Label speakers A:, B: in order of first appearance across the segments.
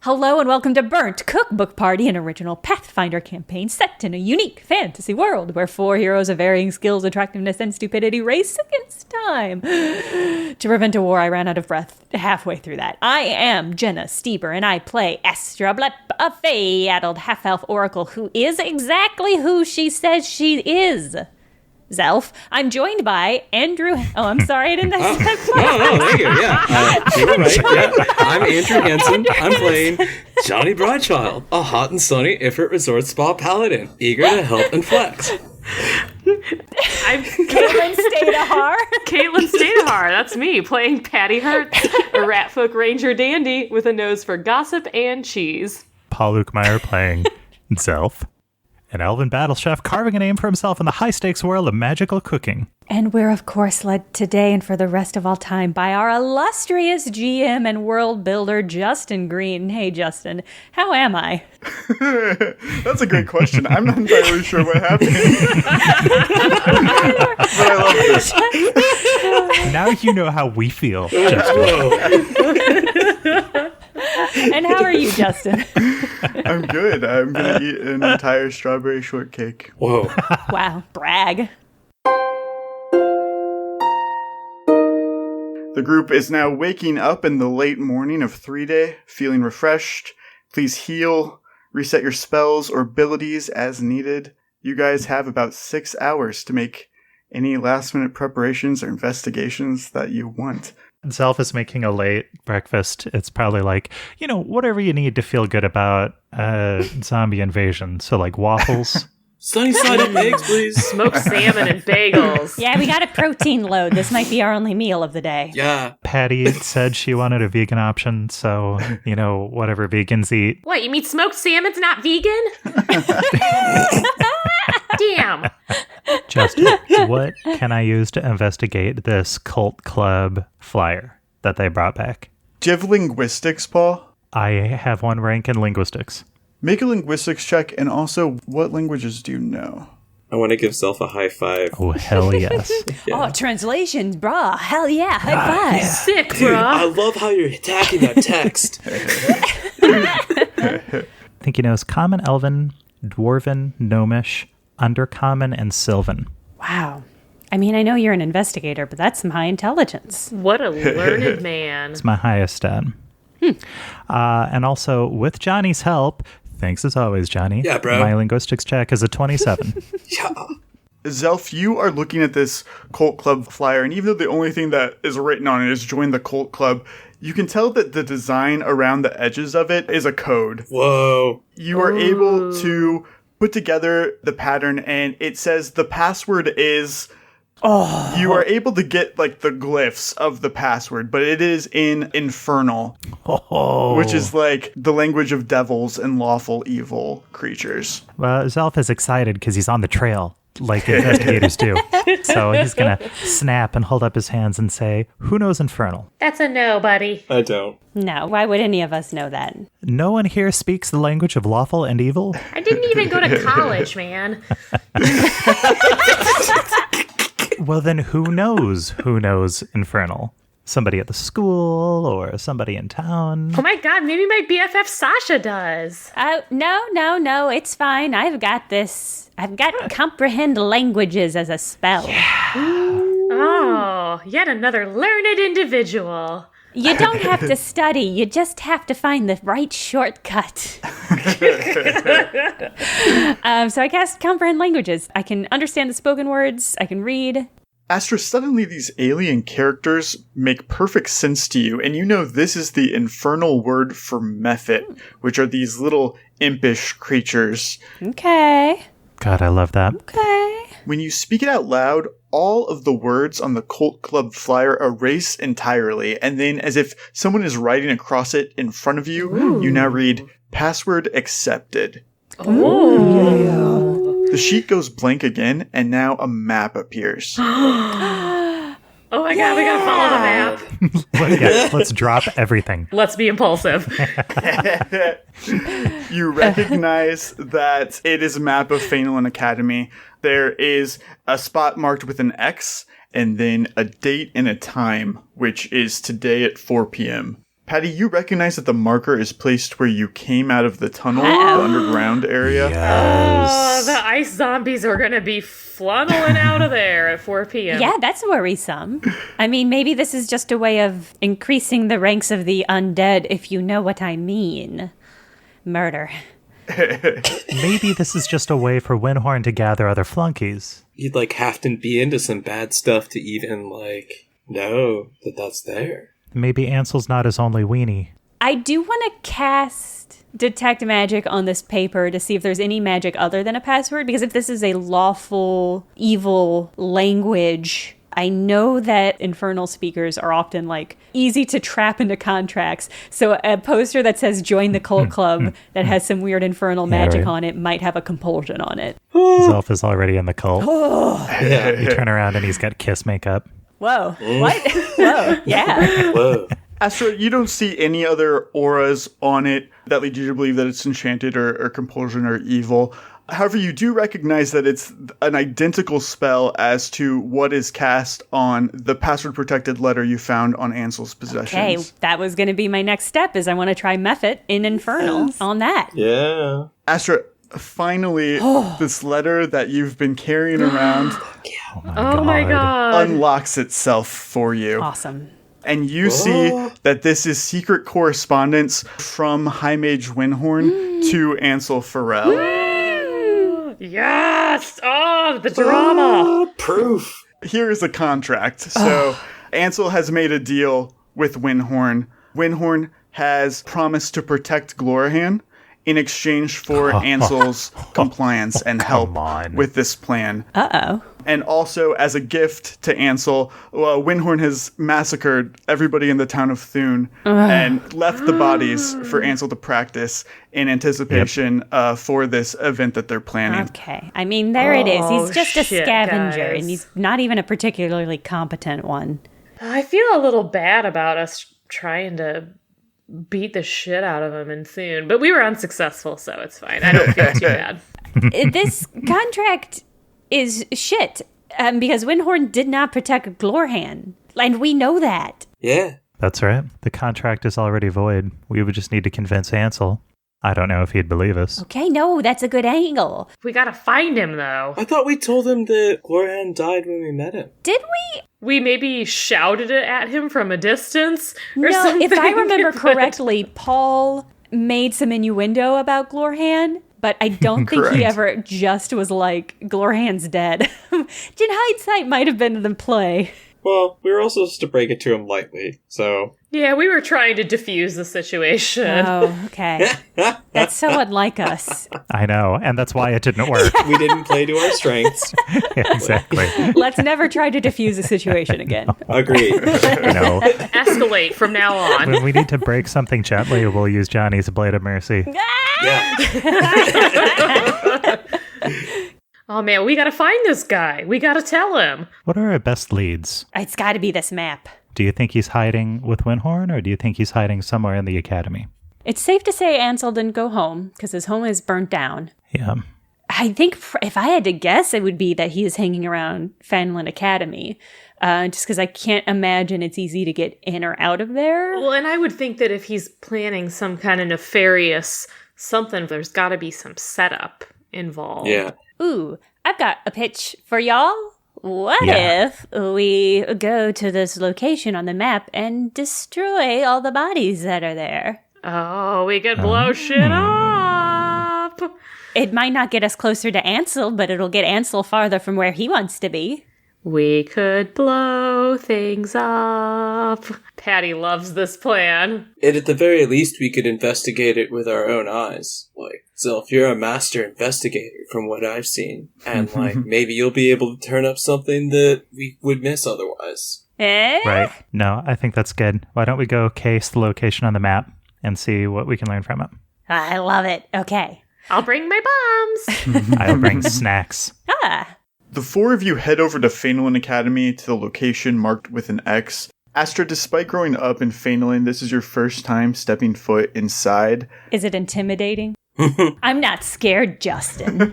A: Hello and welcome to Burnt Cookbook Party, an original Pathfinder campaign set in a unique fantasy world where 4 heroes of varying skills, attractiveness, and stupidity race against time. To prevent a war, I ran out of breath halfway through that. I am Jenna Stoeber, and I play Astra, a fae-addled half-elf oracle who is exactly who she says she is. Zelf. I'm joined by Andrew. Oh, I'm sorry, I didn't.
B: No, thank you. Yeah, you're right. Yeah. I'm Andrew Hansen. I'm playing Johnny Broadchild, a hot and sunny Ifrit Resort Spa paladin, eager to help and flex.
A: I'm Stayduhar.
C: Stayduhar, that's me, playing Patty Hertz, a ratfolk ranger dandy with a nose for gossip and cheese.
D: Paul Luetkemeyer playing Zelf, an elven battle chef carving a name for himself in the high-stakes world of magical cooking.
A: And we're, of course, led today and for the rest of all time by our illustrious GM and world builder, Justin Green. Hey, Justin, how am I?
E: That's a great question. I'm not entirely sure what happened. But I love this.
D: Now you know how we feel, Justin.
A: And how are you, Justin?
E: I'm good. I'm going to eat an entire strawberry shortcake.
B: Whoa.
A: Wow, brag.
E: The group is now waking up in the late morning of 3-day, feeling refreshed. Please heal, reset your spells or abilities as needed. You guys have about 6 hours to make any last-minute preparations or investigations that you want.
D: Zelf is making a late breakfast. It's probably like, whatever you need to feel good about zombie invasion. So like waffles.
B: Sunny side up eggs, please.
C: Smoked salmon and bagels.
A: Yeah, we got a protein load. This might be our only meal of the day.
B: Yeah.
D: Patty said she wanted a vegan option, so, whatever vegans eat.
C: What, you mean smoked salmon's not vegan? Damn.
D: Justin, what can I use to investigate this cult club flyer that they brought back?
E: Do you have linguistics, Paul?
D: I have 1 rank in linguistics.
E: Make a linguistics check, and also, what languages do you know?
B: I want to give Zelf a high five.
D: Oh, hell yes.
A: Yeah. Oh, translations, brah. Hell yeah, high five.
C: Yeah. Sick,
B: Dude,
C: bro.
B: I love how you're attacking that text.
D: I think he knows Common, Elven, Dwarven, Gnomish, Undercommon, and Sylvan.
A: Wow. I mean, I know you're an investigator, but that's some high intelligence.
C: What a learned man.
D: It's my highest stat. And also, with Johnny's help, thanks as always, Johnny.
B: Yeah, bro.
D: My linguistics check is a 27.
B: Yeah.
E: Zelf, you are looking at this cult club flyer, and even though the only thing that is written on it is join the cult club, you can tell that the design around the edges of it is a code.
B: Whoa.
E: You are able to put together the pattern, and it says the password is... Oh. You are able to get, the glyphs of the password, but it is in Infernal, which is, the language of devils and lawful evil creatures.
D: Well, Zelf is excited because he's on the trail, like investigators do. So he's going to snap and hold up his hands and say, who knows Infernal?
C: That's a no, buddy.
B: I don't.
A: No, why would any of us know that?
D: No one here speaks the language of lawful and evil?
C: I didn't even go to college, man.
D: Well, then who knows? Who knows Infernal? Somebody at the school or somebody in town?
C: Oh my god, maybe my BFF Sasha does.
A: No, it's fine. I've got this. I've got comprehend languages as a spell.
D: Yeah.
C: Oh, yet another learned individual.
A: You don't have to study. You just have to find the right shortcut. So I cast comprehend languages. I can understand the spoken words. I can read.
E: Astra, suddenly these alien characters make perfect sense to you, and you know this is the infernal word for method, which are these little impish creatures.
A: Okay.
D: God, I love that.
A: Okay.
E: When you speak it out loud, all of the words on the cult club flyer erase entirely, and then as if someone is writing across it in front of you, you now read, password accepted.
C: Oh.
E: The sheet goes blank again, and now a map appears.
C: Oh my god, we gotta follow the map.
D: Let's drop everything.
C: Let's be impulsive.
E: You recognize that it is a map of Phainolin Academy. There is a spot marked with an X, and then a date and a time, which is today at 4 p.m. Patty, you recognize that the marker is placed where you came out of the tunnel, the underground area.
C: Oh, the ice zombies are going to be funneling out of there at 4 p.m.
A: Yeah, that's worrisome. I mean, maybe this is just a way of increasing the ranks of the undead, if you know what I mean. Murder.
D: Maybe this is just a way for Windhorn to gather other flunkies.
B: You'd have to be into some bad stuff to even know that that's there.
D: Maybe Ansel's not his only weenie.
A: I do want to cast Detect Magic on this paper to see if there's any magic other than a password, because if this is a lawful, evil language, I know that Infernal speakers are often, easy to trap into contracts. So a poster that says join the cult club that has some weird infernal magic on it might have a compulsion on it.
D: Zelf is already in the cult.
B: Yeah.
D: You turn around and he's got kiss makeup.
A: Whoa. What? Whoa. Yeah.
B: Whoa.
E: Astra, you don't see any other auras on it that lead you to believe that it's enchanted or compulsion or evil. However, you do recognize that it's an identical spell as to what is cast on the password-protected letter you found on Ansel's possessions.
A: Okay, that was going to be my next step, is I want to try Mephit in Infernal on that.
B: Yeah.
E: Astra, finally, this letter that you've been carrying around
C: Oh my god.
E: unlocks itself for you.
A: Awesome.
E: And you see that this is secret correspondence from High Mage Windhorn to Ansel Farrell.
C: Yes! Oh, the drama!
B: Proof.
E: Here is a contract. So Ansel has made a deal with Windhorn. Windhorn has promised to protect Glorhan in exchange for Ansel's compliance and help with this plan.
A: Uh-oh.
E: And also, as a gift to Ansel, Windhorn has massacred everybody in the town of Thune and left the bodies for Ansel to practice in anticipation for this event that they're planning.
A: Okay. I mean, there it is. He's just a
C: shit,
A: scavenger,
C: guys.
A: and he's not even a particularly competent one.
C: I feel a little bad about us trying to beat the shit out of him in Thune, but we were unsuccessful, so it's fine. I don't feel too bad.
A: This contract is shit, because Windhorn did not protect Glorhan, and we know that.
B: Yeah.
D: That's right. The contract is already void. We would just need to convince Ansel. I don't know if he'd believe us.
A: Okay, no, that's a good angle.
C: We gotta find him, though.
B: I thought we told him that Glorhan died when we met him.
A: Did we?
C: We maybe shouted it at him from a distance or
A: No,
C: something.
A: if I remember
C: but-
A: correctly, Paul made some innuendo about Glorhan, but I don't think
E: Correct.
A: he ever just was like, Glorhan's dead. In hindsight, might have been the play.
B: Well, we were also supposed to break it to him lightly, so...
C: Yeah, we were trying to diffuse the situation.
A: Oh, okay. That's so unlike us.
D: I know, and that's why it didn't work.
B: We didn't play to our strengths.
D: Exactly.
A: Let's never try to diffuse a situation again.
B: Agreed.
D: No.
C: Escalate from now on.
D: When we need to break something gently, we'll use Johnny's Blade of Mercy.
B: Yeah.
C: Oh man, we gotta find this guy. We gotta tell him.
D: What are our best leads?
A: It's got to be this map.
D: Do you think he's hiding with Windhorn, or do you think he's hiding somewhere in the academy?
A: It's safe to say Ansel didn't go home, because his home is burnt down.
D: Yeah.
A: I think if I had to guess, it would be that he is hanging around Fanlin Academy, just because I can't imagine it's easy to get in or out of there.
C: Well, and I would think that if he's planning some kind of nefarious something, there's gotta be some setup involved.
B: Yeah.
A: Ooh, I've got a pitch for y'all. What
D: Yeah.
A: if we go to this location on the map and destroy all the bodies that are there?
C: Oh, we could blow shit up.
A: It might not get us closer to Ansel, but it'll get Ansel farther from where he wants to be.
C: We could blow things up. Patty loves this plan.
B: And at the very least, we could investigate it with our own eyes. Zelf, you're a master investigator from what I've seen. And, maybe you'll be able to turn up something that we would miss otherwise.
A: Eh?
D: Right. No, I think that's good. Why don't we go case the location on the map and see what we can learn from it?
A: I love it. Okay.
C: I'll bring my bombs.
D: I'll bring snacks.
A: Ah.
E: The four of you head over to Fanelin Academy to the location marked with an X. Astra, despite growing up in Fanelin, this is your first time stepping foot inside.
A: Is it intimidating? I'm not scared, Justin.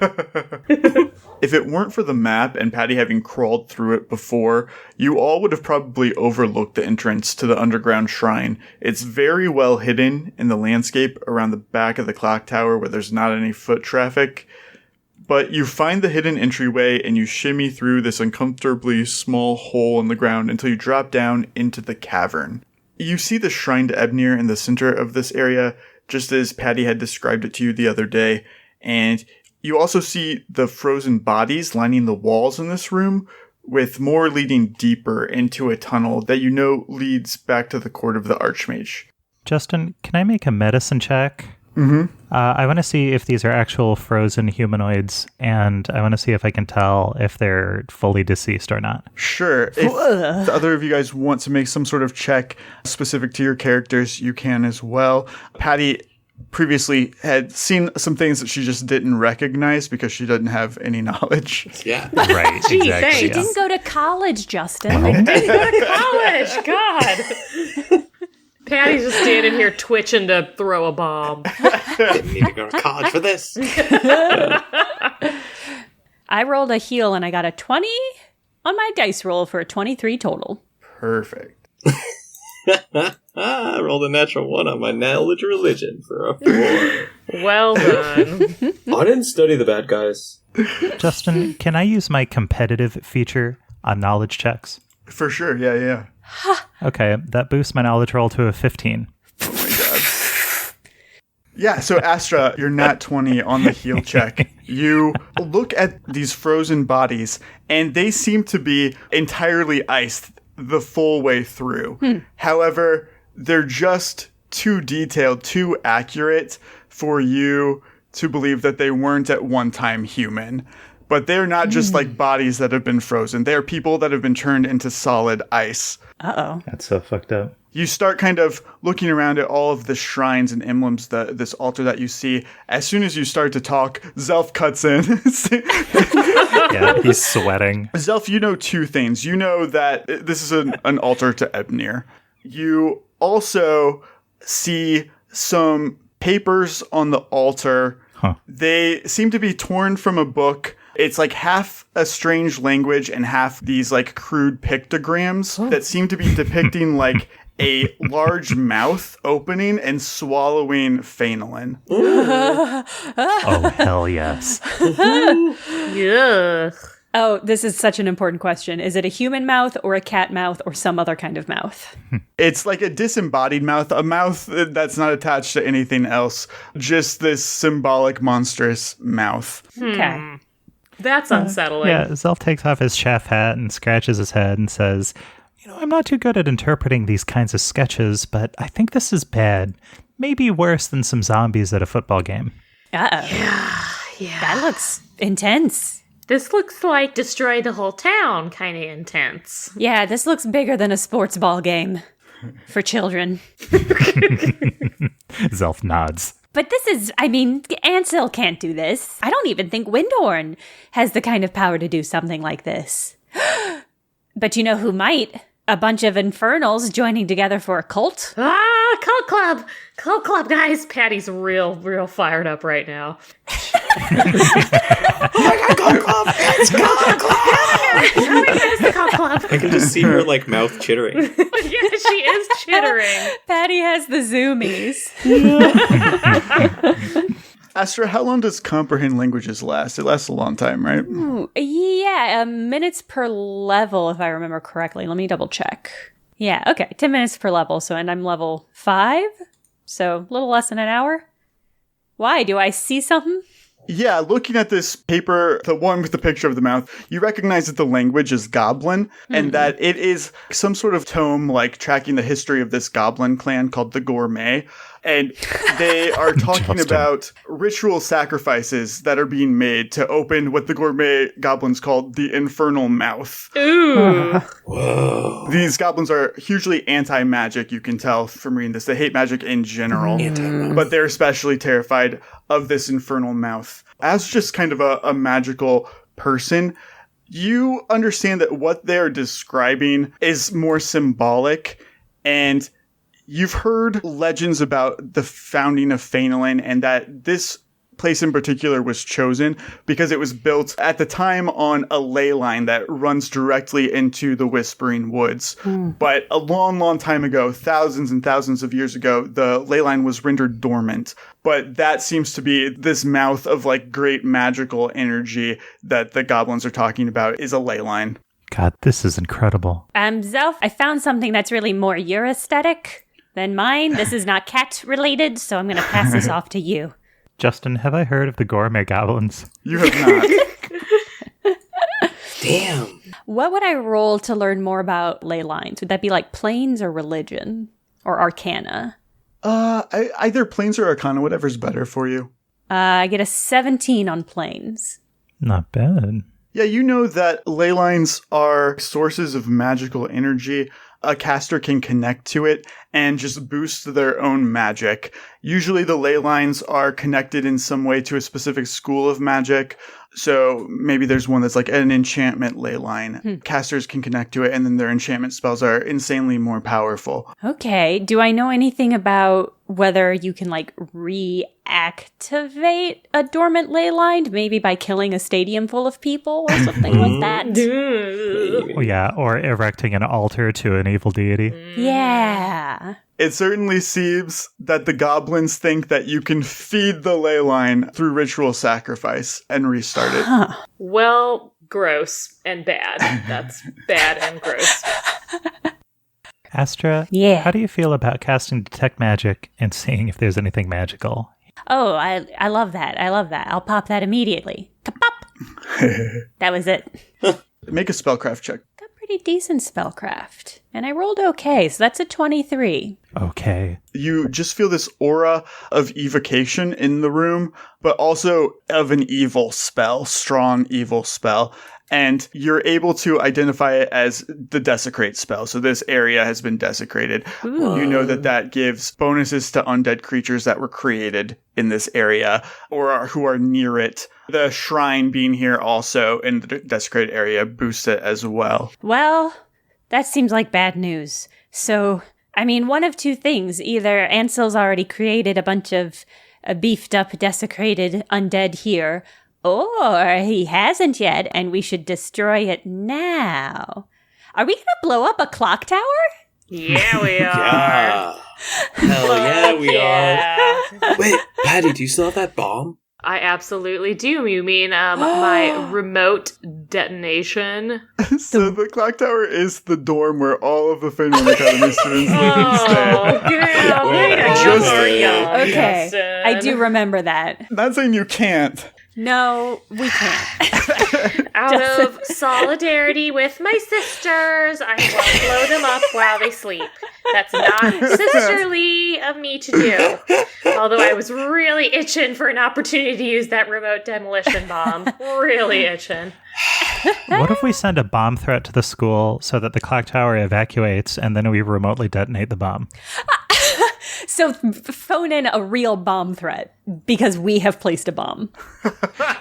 E: If it weren't for the map and Patty having crawled through it before, you all would have probably overlooked the entrance to the underground shrine. It's very well hidden in the landscape around the back of the clock tower where there's not any foot traffic. But you find the hidden entryway and you shimmy through this uncomfortably small hole in the ground until you drop down into the cavern. You see the shrine to Ebnir in the center of this area, just as Patty had described it to you the other day, and you also see the frozen bodies lining the walls in this room, with more leading deeper into a tunnel that you know leads back to the court of the Archmage.
D: Justin, can I make a medicine check?
E: Mm-hmm.
D: I want to see if these are actual frozen humanoids, and I want to see if I can tell if they're fully deceased or not.
E: Sure. If the other of you guys want to make some sort of check specific to your characters, you can as well. Patty previously had seen some things that she just didn't recognize because she doesn't have any knowledge.
B: Yeah.
D: Right,
C: Gee,
D: exactly.
C: thanks.
A: She
D: Yeah.
A: didn't go to college, Justin.
C: I didn't go to college. God. Patty's just standing here twitching to throw a bomb.
B: Didn't need to go to college for this.
A: I rolled a heal and I got a 20 on my dice roll for a 23 total.
E: Perfect.
B: I rolled a natural 1 on my knowledge religion for a 4.
C: Well done.
B: I didn't study the bad guys.
D: Justin, can I use my competitive feature on knowledge checks?
E: For sure, yeah.
D: Okay, that boosts my knowledge roll to a 15.
E: Oh my god. Yeah, so Astra, you're nat 20 on the heal check. You look at these frozen bodies, and they seem to be entirely iced the full way through. However, they're just too detailed, too accurate for you to believe that they weren't at one time human. But they're not just like bodies that have been frozen. They're people that have been turned into solid ice.
A: Uh-oh.
D: That's so fucked up.
E: You start kind of looking around at all of the shrines and emblems, this altar that you see. As soon as you start to talk, Zelf cuts in.
D: Yeah, he's sweating.
E: Zelf, you know two things. You know that this is an altar to Ebnir. You also see some papers on the altar.
D: Huh.
E: They seem to be torn from a book. It's like half a strange language and half these like crude pictograms that seem to be depicting like a large mouth opening and swallowing phenolin.
D: Oh, hell yes.
C: Yuck.
A: Oh, this is such an important question. Is it a human mouth or a cat mouth or some other kind of mouth?
E: It's like a disembodied mouth, a mouth that's not attached to anything else, just this symbolic monstrous mouth.
A: Okay.
C: That's unsettling.
D: Yeah, Zelf takes off his chef hat and scratches his head and says, I'm not too good at interpreting these kinds of sketches, but I think this is bad. Maybe worse than some zombies at a football game.
A: Uh-oh.
C: Yeah.
A: That looks intense.
C: This looks like destroy the whole town kind of intense.
A: Yeah, this looks bigger than a sports ball game for children.
D: Zelf nods.
A: But this is, Ansel can't do this. I don't even think Windhorn has the kind of power to do something like this. But you know who might? A bunch of Infernals joining together for a cult?
C: Ah, cult club! Cult club, guys! Patty's real fired up right now.
B: Oh my god, cult club! It's cult club!
C: Oh my god, it's the cult club!
B: I can just see her like mouth chittering.
C: Yeah, she is chittering.
A: Patty has the zoomies.
E: Astra, how long does comprehend languages last? It lasts a long time, right?
A: Yeah, minutes per level, if I remember correctly. Let me double check. Yeah, okay, 10 minutes per level. And I'm level 5, so a little less than an hour. Why? Do I see something?
E: Yeah, looking at this paper, the one with the picture of the mouth, you recognize that the language is goblin and that it is some sort of tome like tracking the history of this goblin clan called the Gourmet. And they are talking about ritual sacrifices that are being made to open what the Gourmet goblins called the Infernal Mouth.
C: Ooh.
B: Whoa.
E: These goblins are hugely anti-magic, you can tell from reading this. They hate magic in general, but they're especially terrified of this Infernal Mouth. As just kind of a magical person, you understand that what they're describing is more symbolic, and you've heard legends about the founding of Phenolin and that this place in particular was chosen because it was built at the time on a ley line that runs directly into the Whispering Woods. But a long, long time ago, thousands and thousands of years ago, the ley line was rendered dormant. But that seems to be this mouth of like great magical energy that the goblins are talking about is a ley line.
D: God, this is incredible.
A: Zelf, I found something that's really more your aesthetic than mine. This is not cat related, so I'm going to pass this off to you.
D: Justin, have I heard of the gourmet goblins?
E: You have not.
B: Damn.
A: What would I roll to learn more about ley lines? Would that be like planes or religion or arcana?
E: Either planes or arcana, whatever's better for you.
A: I get a 17 on planes.
D: Not bad.
E: Yeah, you know that ley lines are sources of magical energy. A caster can connect to it and just boost their own magic. Usually the ley lines are connected in some way to a specific school of magic. So maybe there's one that's like an enchantment ley line. Casters can connect to it, and then their enchantment spells are insanely more powerful.
A: Okay. Do I know anything about whether you can like reactivate a dormant ley line, maybe by killing a stadium full of people or something like that?
D: Oh, yeah, or erecting an altar to an evil deity.
A: Yeah.
E: It certainly seems that the goblins think that you can feed the ley line through ritual sacrifice and restart it.
C: Well, gross and bad. That's bad and gross.
D: Astra,
A: Yeah.
D: how do you feel about casting Detect Magic and seeing if there's anything magical?
A: Oh, I love that. I love that. I'll pop that immediately. Ka-pop! That was it.
E: Make a spellcraft check.
A: Got pretty decent spellcraft. And I rolled okay, so that's a 23.
D: Okay.
E: You just feel this aura of evocation in the room, but also of an evil spell, strong evil spell. And you're able to identify it as the Desecrate spell. So this area has been desecrated.
A: Ooh.
E: You know that gives bonuses to undead creatures that were created in this area or who are near it. The shrine being here also in the desecrated area boosts it as well.
A: Well, that seems like bad news. So, I mean, one of two things. Either Ansel's already created a bunch of beefed up, desecrated undead here, or he hasn't yet, and we should destroy it now. Are we going to blow up a clock tower?
C: Yeah, we are.
B: Yeah. Hell yeah, we are. Wait, Patty, do you still have that bomb?
C: I absolutely do. You mean my remote detonation?
E: So the clock tower is the dorm where all of the Finland Academy students live and stay.
C: Oh, good. Way to
E: Just-
C: go, young
A: Okay,
C: Justin.
A: I do remember that.
E: Not saying you can't.
A: No, we can't.
C: Out of solidarity with my sisters, I will blow them up while they sleep. That's not sisterly of me to do. Although I was really itching for an opportunity to use that remote demolition bomb. Really itching.
D: What if we send a bomb threat to the school so that the clock tower evacuates and then we remotely detonate the bomb?
A: So phone in a real bomb threat because we have placed a bomb.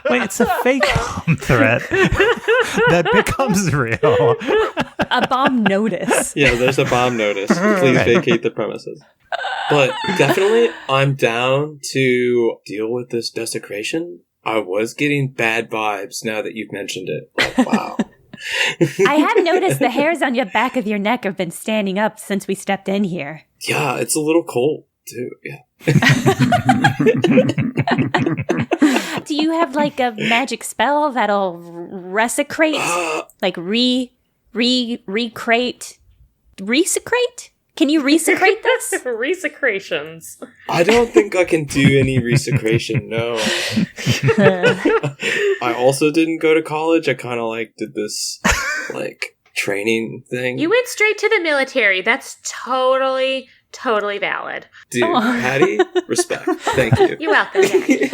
D: Wait, it's a fake bomb threat that becomes real.
A: A bomb notice.
B: Yeah, there's a bomb notice. Please vacate the premises. But definitely, I'm down to deal with this desecration. I was getting bad vibes now that you've mentioned it. Like, wow.
A: I have noticed the hairs on your back of your neck have been standing up since we stepped in here.
B: Yeah, it's a little cold, too. Yeah.
A: Do you have like a magic spell that'll resecrate? Like recrate? Resecrate? Can you resecrate this?
C: Resecrations.
B: I don't think I can do any resecration, no. I also didn't go to college. I kind of like did this like training thing.
C: You went straight to the military. That's totally valid.
B: Dude, Patty, respect. Thank you.
C: You're welcome, Jack.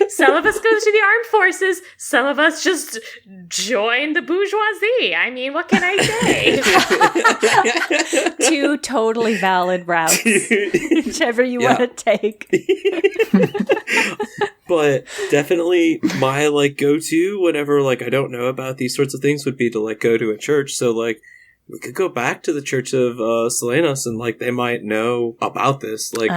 C: Some of us go to the armed forces. Some of us just join the bourgeoisie. I mean, what can I say?
A: Two totally valid routes. Whichever you want to take.
B: But definitely my like go-to whenever like I don't know about these sorts of things would be to like go to a church. So like we could go back to the Church of Selenos and, like, they might know about this. Like,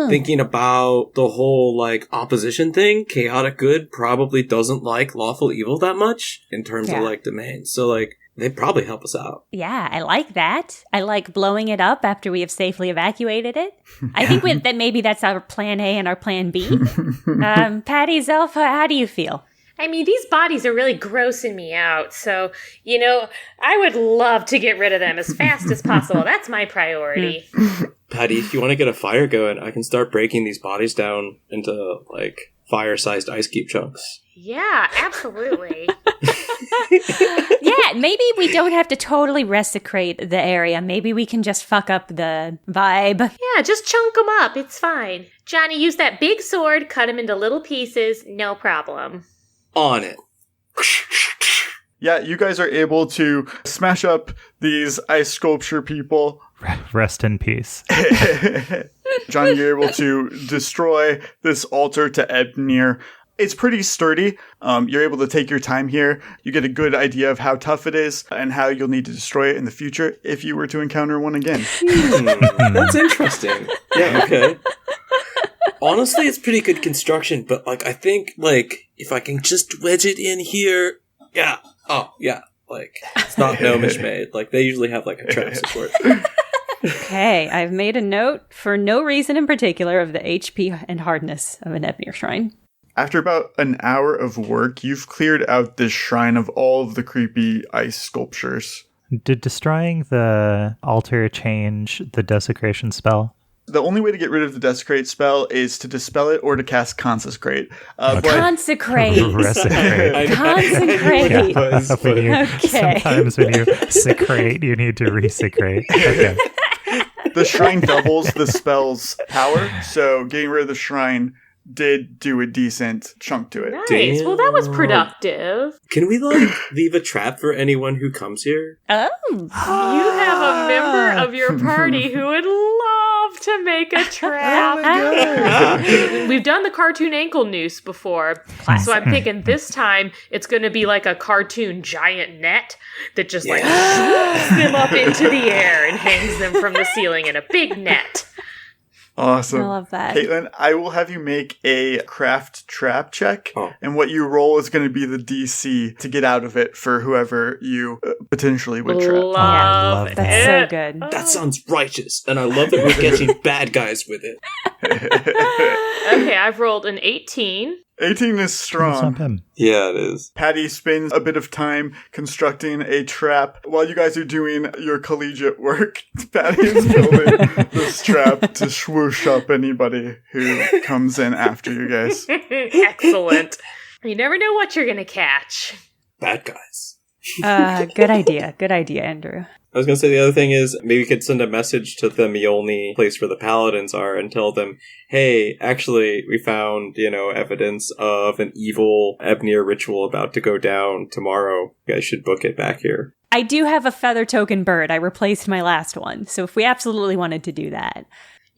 B: thinking about the whole, like, opposition thing, chaotic good probably doesn't like lawful evil that much in terms of, like, domains. So, like, they'd probably help us out.
A: Yeah, I like that. I like blowing it up after we have safely evacuated it. I think that maybe that's our plan A and our plan B. Patty, Zelf, how do you feel?
C: I mean, these bodies are really grossing me out. So, you know, I would love to get rid of them as fast as possible. That's my priority.
B: Patty, if you want to get a fire going, I can start breaking these bodies down into, like, fire-sized ice cube chunks.
C: Yeah, absolutely.
A: Yeah, maybe we don't have to totally resecrate the area. Maybe we can just fuck up the vibe.
C: Yeah, just chunk them up. It's fine. Janni, use that big sword, cut them into little pieces. No problem.
B: On it.
E: Yeah, you guys are able to smash up these ice sculpture people.
D: Rest in peace.
E: John, you're able to destroy this altar to Ebnir. It's pretty sturdy. You're able to take your time here. You get a good idea of how tough it is and how you'll need to destroy it in the future if you were to encounter one again.
B: That's interesting. Yeah, okay. Honestly, it's pretty good construction, but, like, I think, like, if I can just wedge it in here, yeah. Oh, yeah. Like, it's not gnomish made. Like, they usually have, like, a trap support.
A: Okay, I've made a note for no reason in particular of the HP and hardness of an Ebnir shrine.
E: After about an hour of work, you've cleared out this shrine of all of the creepy ice sculptures.
D: Did destroying the altar change the desecration spell?
E: The only way to get rid of the desecrate spell is to dispel it or to cast consecrate.
A: Consecrate.
D: Resecrate.
A: Consecrate.
D: Sometimes when you secrate, you need to resecrate. Okay.
E: The shrine doubles the spell's power, so getting rid of the shrine did do a decent chunk to it.
C: Nice.
B: Damn.
C: Well, that was productive.
B: Can we, like, leave a trap for anyone who comes here?
A: Oh.
C: You have a member of your party who would love to make a trap. We've done the cartoon ankle noose before. So I'm thinking this time it's going to be like a cartoon giant net that just like shoots them up into the air and hangs them from the ceiling in a big net.
E: Awesome.
A: I love that.
E: Caitlin, I will have you make a craft trap check, and what you roll is going to be the DC to get out of it for whoever you potentially would trap.
C: Love it.
A: That's so good.
B: That sounds righteous, and I love that we're catching bad guys with it.
C: Okay, I've rolled an 18.
E: 18 is
D: That's
E: strong.
D: not bad.
B: Yeah, it is.
E: Patty spends a bit of time constructing a trap while you guys are doing your collegiate work. Patty is building this trap to swoosh up anybody who comes in after you guys.
C: Excellent. You never know what you're going to catch.
B: Bad guys.
A: Good idea. Good idea, Andrew.
B: I was going to say the other thing is maybe we could send a message to the Mjolnir place where the paladins are and tell them, hey, actually, we found, evidence of an evil Ebnir ritual about to go down tomorrow. You guys should book it back here.
A: I do have a feather token bird. I replaced my last one. So if we absolutely wanted to do that.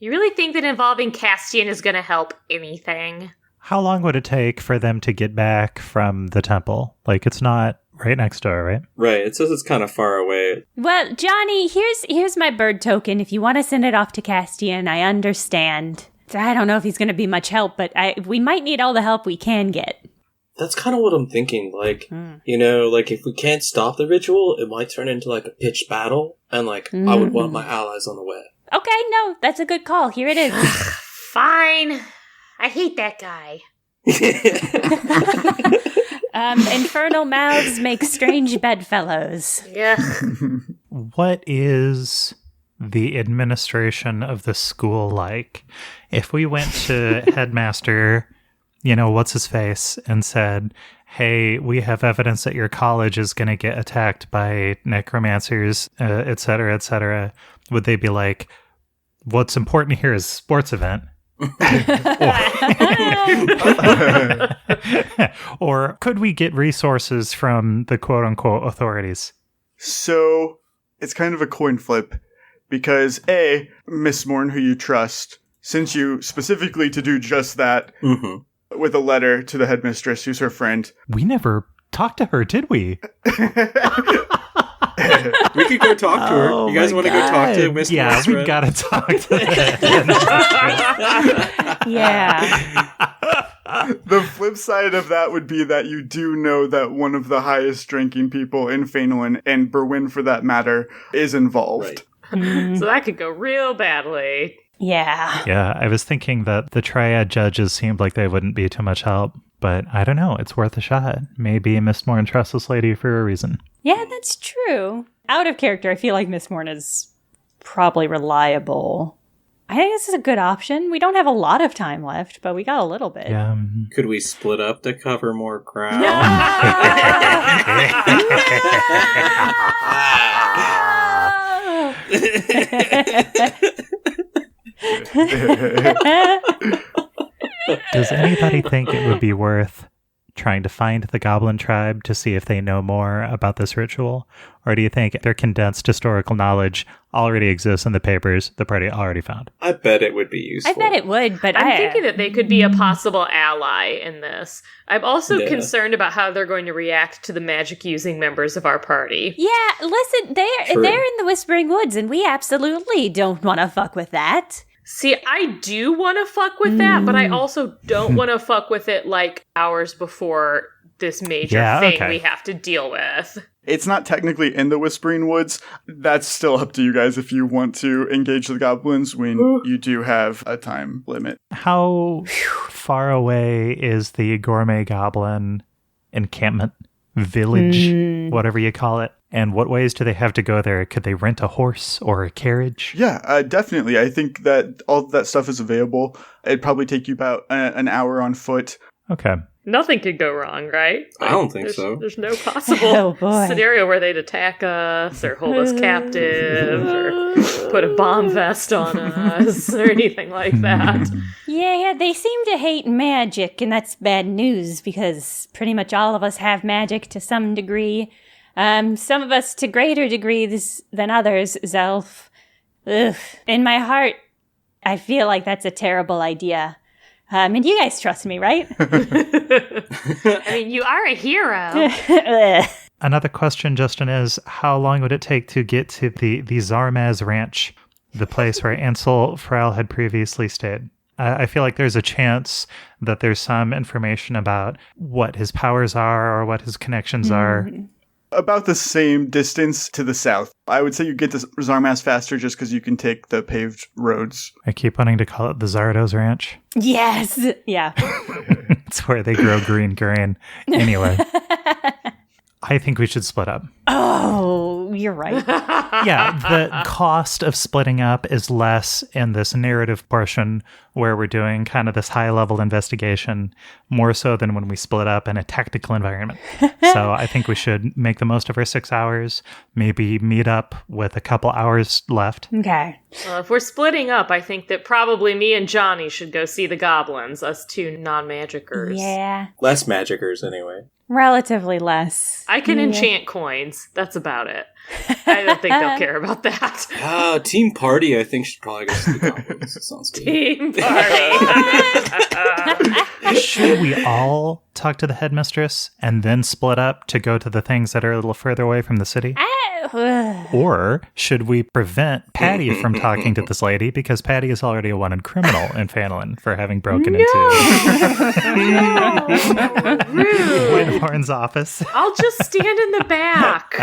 C: You really think that involving Castian is going to help anything?
D: How long would it take for them to get back from the temple? Like, it's not right next door, right?
B: Right. It says it's kind of far away.
A: Well, Janni, here's my bird token. If you want to send it off to Castian, I understand. I don't know if he's going to be much help, but we might need all the help we can get.
B: That's kind of what I'm thinking. Like, like if we can't stop the ritual, it might turn into like a pitched battle. And like, I would want my allies on the way.
A: Okay, no, that's a good call. Here it is.
C: Fine. I hate that guy.
A: Infernal mouths make strange bedfellows.
C: Yeah.
D: What is the administration of the school like? If we went to headmaster, what's his face, and said, hey, we have evidence that your college is going to get attacked by necromancers, et cetera, would they be like, what's important here is a sports event? Or could we get resources from the quote-unquote authorities?
E: So it's kind of a coin flip because A, Miss Morn, who you trust, sent you specifically to do just that with a letter to the headmistress, who's her friend.
D: We never talked to her, did we?
B: We could go talk to her.
D: Oh
B: You guys
D: my
B: want to go talk to Miss
D: Yeah,
B: Astra?
D: we gotta talk to her.
A: Yeah.
E: The flip side of that would be that you do know that one of the highest drinking people in Phainwin, and Berwyn for that matter, is involved.
B: Right.
C: So that could go real badly.
A: Yeah.
D: Yeah, I was thinking that the triad judges seemed like they wouldn't be too much help, but I don't know. It's worth a shot. Maybe Miss Morn trusts this lady for a reason.
A: Yeah, that's true. Out of character, I feel like Miss Morn is probably reliable. I think this is a good option. We don't have a lot of time left, but we got a little bit.
D: Yeah.
B: Could we split up to cover more ground?
D: Does anybody think it would be worth trying to find the goblin tribe to see if they know more about this ritual? Or do you think their condensed historical knowledge already exists in the papers the party already found?
B: I bet it would be useful.
A: I bet it would, but
C: I'm thinking that they could be a possible ally in this. I'm also concerned about how they're going to react to the magic-using members of our party.
A: Yeah, listen, they're
B: True.
A: in the Whispering Woods, and we absolutely don't want to fuck with that.
C: See, I do want to fuck with that, but I also don't want to fuck with it like hours before this major thing we have to deal with.
E: It's not technically in the Whispering Woods. That's still up to you guys if you want to engage the goblins when you do have a time limit.
D: How far away is the gourmet goblin encampment, village, whatever you call it? And what ways do they have to go there? Could they rent a horse or a carriage?
E: Yeah, definitely. I think that all that stuff is available. It'd probably take you about an hour on foot.
D: Okay.
C: Nothing could go wrong, right?
B: I don't think so.
C: There's no possible
A: Oh, boy.
C: scenario where they'd attack us or hold us captive or put a bomb vest on us or anything like that.
A: Yeah, they seem to hate magic, and that's bad news because pretty much all of us have magic to some degree. Some of us to greater degrees than others, Zelf. Ugh. In my heart, I feel like that's a terrible idea. And you guys trust me, right?
C: I mean, you are a hero.
D: Another question, Justin, is how long would it take to get to the Zarmaz Ranch, the place where Ansel Frau had previously stayed? I feel like there's a chance that there's some information about what his powers are or what his connections are.
E: About the same distance to the south. I would say you get to Zarmas faster just because you can take the paved roads.
D: I keep wanting to call it the Zardos Ranch.
A: Yes. Yeah.
D: It's where they grow green grain. Anyway, I think we should split up.
A: Oh, you're right.
D: Yeah, the cost of splitting up is less in this narrative portion where we're doing kind of this high-level investigation, more so than when we split up in a tactical environment. So I think we should make the most of our 6 hours, maybe meet up with a couple hours left.
A: Okay.
C: Well, if we're splitting up, I think that probably me and Janni should go see the goblins, us two non-magicers.
A: Yeah.
B: Less magicers, anyway.
A: Relatively less.
C: I can enchant coins. That's about it. I don't think they'll care about that.
B: Team party, I think, should probably go see the goblins. That sounds good.
C: Team party.
D: Should we all talk to the headmistress and then split up to go to the things that are a little further away from the city? Or should we prevent Patty from talking to this lady because Patty is already a wanted criminal in Phainwin for having broken into Windhorn's office?
C: I'll just stand in the back.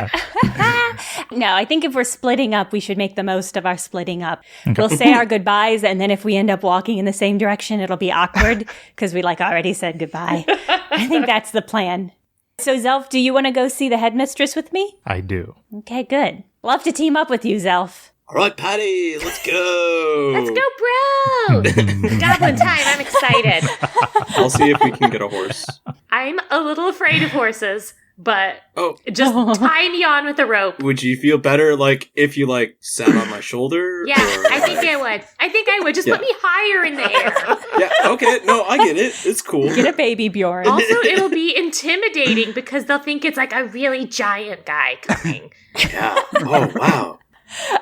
A: No, I think if we're splitting up, we should make the most of our splitting up. We'll say our goodbyes, and then if we end up walking in the same direction, it'll be awkward because we already said goodbye. I think that's the plan. So, Zelf, do you want to go see the headmistress with me?
D: I do.
A: Okay, good. Love to team up with you, Zelf.
B: All right, Patty, let's go.
C: Let's go, bro. Goblin time. I'm excited.
B: I'll see if we can get a horse.
C: I'm a little afraid of horses, but
B: Oh,
C: just tie me on with a rope.
B: would you feel better, if you, sat on my shoulder?
C: Yeah, I think I would. Just
B: Yeah.
C: put me higher in the air.
B: Yeah, okay. No, I get it. It's cool.
A: Get a baby, Bjorn.
C: Also, it'll be intimidating because they'll think it's like a really giant guy coming.
B: Yeah. Oh, wow.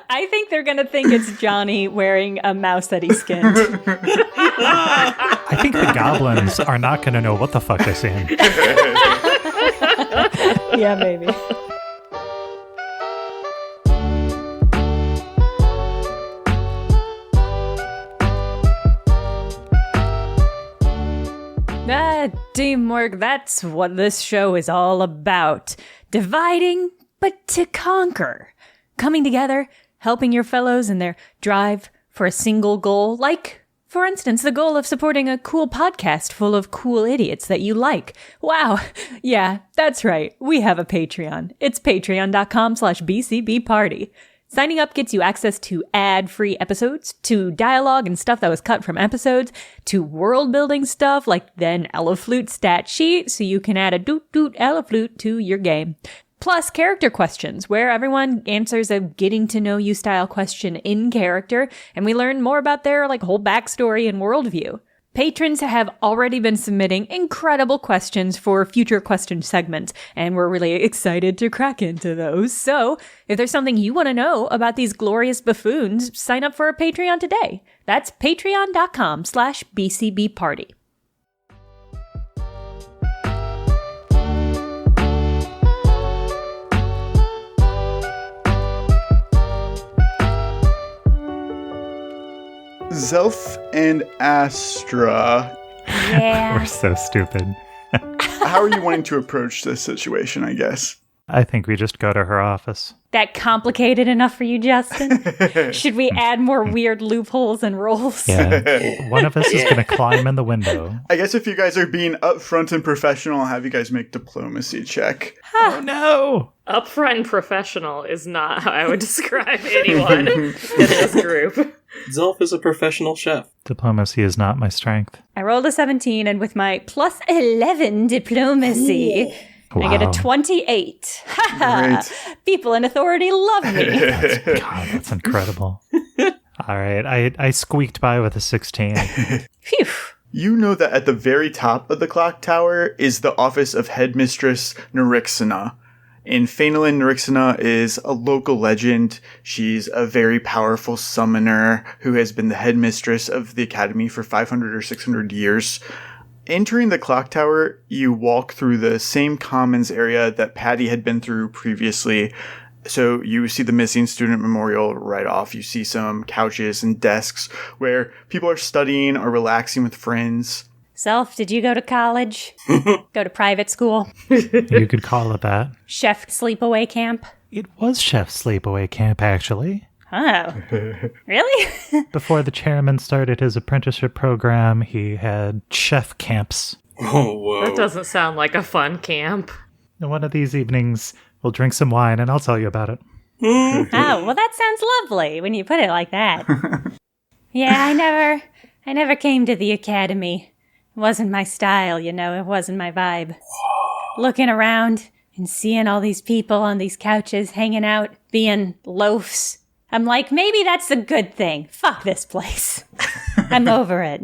A: I think they're going to think it's Johnny wearing a mouse that he skinned.
D: I think the goblins are not going to know what the fuck they're seeing.
A: Yeah, maybe. Teamwork, that's what this show is all about. Dividing, but to conquer. Coming together, helping your fellows in their drive for a single goal, like, for instance, the goal of supporting a cool podcast full of cool idiots that you like. Wow. Yeah, that's right. We have a Patreon. It's patreon.com/bcbparty. Signing up gets you access to ad-free episodes, to dialogue and stuff that was cut from episodes, to world-building stuff like the Eleflute stat sheet, so you can add a doot-doot Eleflute to your game. Plus character questions, where everyone answers a getting-to-know-you style question in character, and we learn more about their whole backstory and worldview. Patrons have already been submitting incredible questions for future question segments, and we're really excited to crack into those. So, if there's something you want to know about these glorious buffoons, sign up for a Patreon today. That's patreon.com/bcbparty.
E: Zelf and Astra.
A: Yeah.
D: We're so stupid.
E: How are you wanting to approach this situation, I guess?
D: I think we just go to her office.
A: That complicated enough for you, Justin? Should we add more weird loopholes and rules?
D: Yeah. One of us is going to climb in the window.
E: I guess if you guys are being upfront and professional, I'll have you guys make diplomacy check.
D: Oh, no!
C: Upfront and professional is not how I would describe anyone in this group.
B: Zelf is a professional chef.
D: Diplomacy is not my strength.
A: I rolled a 17, and with my plus 11 diplomacy,
D: Wow.
A: I get a 28.
E: Great.
A: People in authority love me.
D: God, that's incredible. All right, I squeaked by with a 16.
A: Phew.
E: You know that at the very top of the clock tower is the office of Headmistress Nerixina. In Phainolin, Nerixina is a local legend. She's a very powerful summoner who has been the headmistress of the academy for 500 or 600 years. Entering the clock tower, you walk through the same commons area that Patty had been through previously. So you see the missing student memorial right off. You see some couches and desks where people are studying or relaxing with friends.
A: Zelf, did you go to college? Go to private school?
D: You could call it that.
A: Chef sleepaway camp?
D: It was Chef's sleepaway camp, actually.
A: Oh. Really?
D: Before the chairman started his apprenticeship program, he had chef camps.
B: Oh, whoa.
C: That doesn't sound like a fun camp.
D: And one of these evenings, we'll drink some wine and I'll tell you about it.
A: Oh, well, that sounds lovely when you put it like that. Yeah, I never came to the academy. It wasn't my style, it wasn't my vibe. Looking around and seeing all these people on these couches hanging out, being loafs. I'm like, maybe that's a good thing. Fuck this place. I'm over it.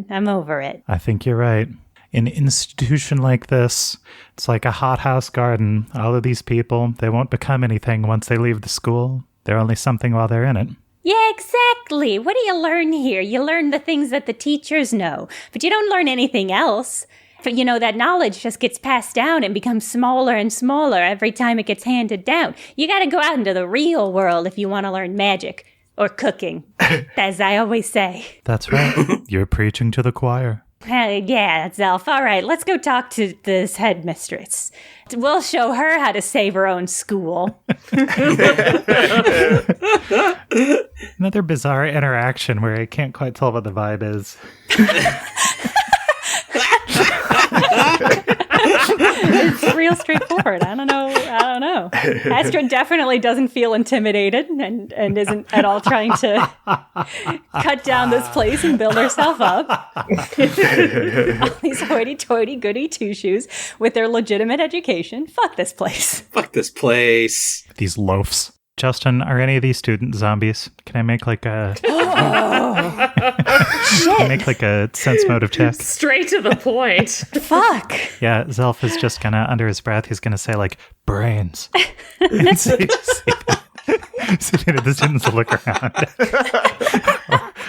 D: I think you're right. An institution like this, it's like a hothouse garden. All of these people, they won't become anything once they leave the school. They're only something while they're in it.
A: Yeah, exactly. What do you learn here? You learn the things that the teachers know, but you don't learn anything else. But, that knowledge just gets passed down and becomes smaller and smaller every time it gets handed down. You gotta go out into the real world if you want to learn magic. Or cooking, as I always say.
D: That's right. You're preaching to the choir.
A: Yeah, Zelf. All right, let's go talk to this headmistress. We'll show her how to save her own school.
D: Another bizarre interaction where I can't quite tell what the vibe is.
A: It's real straightforward. I don't know. Astra definitely doesn't feel intimidated and isn't at all trying to cut down this place and build herself up. All these hoity-toity goody two-shoes with their legitimate education. Fuck this place.
B: Fuck this place.
D: These loafs. Justin, are any of these student zombies? Can I make like a... Can I make like a sense motive check?
C: Straight to the point.
A: Fuck.
D: Yeah, Zelf is just gonna, under his breath, he's gonna say like, brains. And see the students look around.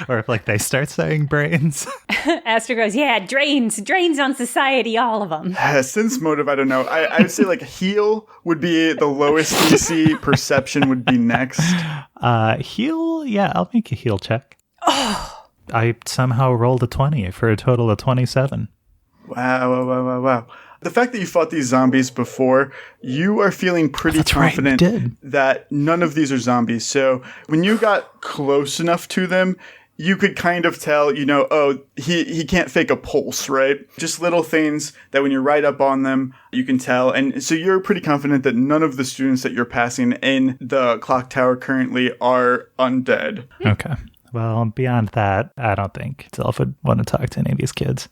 D: or if like they start saying brains.
A: Astra goes, yeah, drains on society, all of them.
E: Sense motive, I don't know. I would say like heal would be the lowest DC. Perception would be next.
D: Heal? Yeah, I'll make a heal check.
A: Oh.
D: I somehow rolled a 20 for a total of 27.
E: Wow. The fact that you fought these zombies before, you are feeling pretty confident that none of these are zombies. So when you got close enough to them, you could kind of tell, he can't fake a pulse, right? Just little things that when you're right up on them, you can tell. And so you're pretty confident that none of the students that you're passing in the clock tower currently are undead.
D: Okay. Well, beyond that, I don't think Zelf would want to talk to any of these kids.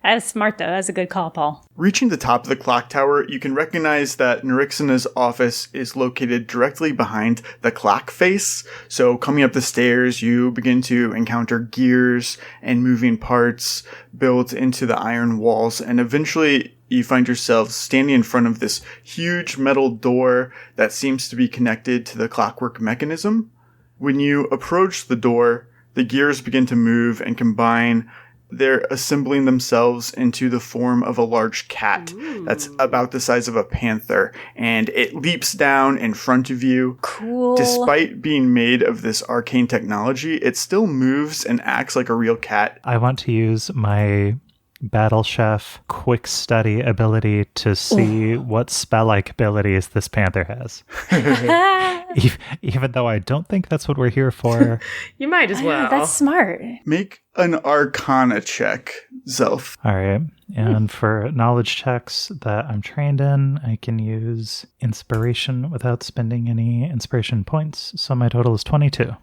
A: That was smart, though. That was a good call, Paul.
E: Reaching the top of the clock tower, you can recognize that Nerixina's office is located directly behind the clock face. So coming up the stairs, you begin to encounter gears and moving parts built into the iron walls. And eventually, you find yourself standing in front of this huge metal door that seems to be connected to the clockwork mechanism. When you approach the door, the gears begin to move and combine. They're assembling themselves into the form of a large cat that's about the size of a panther, and it leaps down in front of you.
A: Cool.
E: Despite being made of this arcane technology, it still moves and acts like a real cat.
D: I want to use my Battle Chef quick study ability to see what spell-like abilities this panther has. Even though I don't think that's what we're here for.
C: You might as well.
A: That's smart.
E: Make an Arcana check, Zelf.
D: All right. And for knowledge checks that I'm trained in, I can use inspiration without spending any inspiration points. So my total is 22.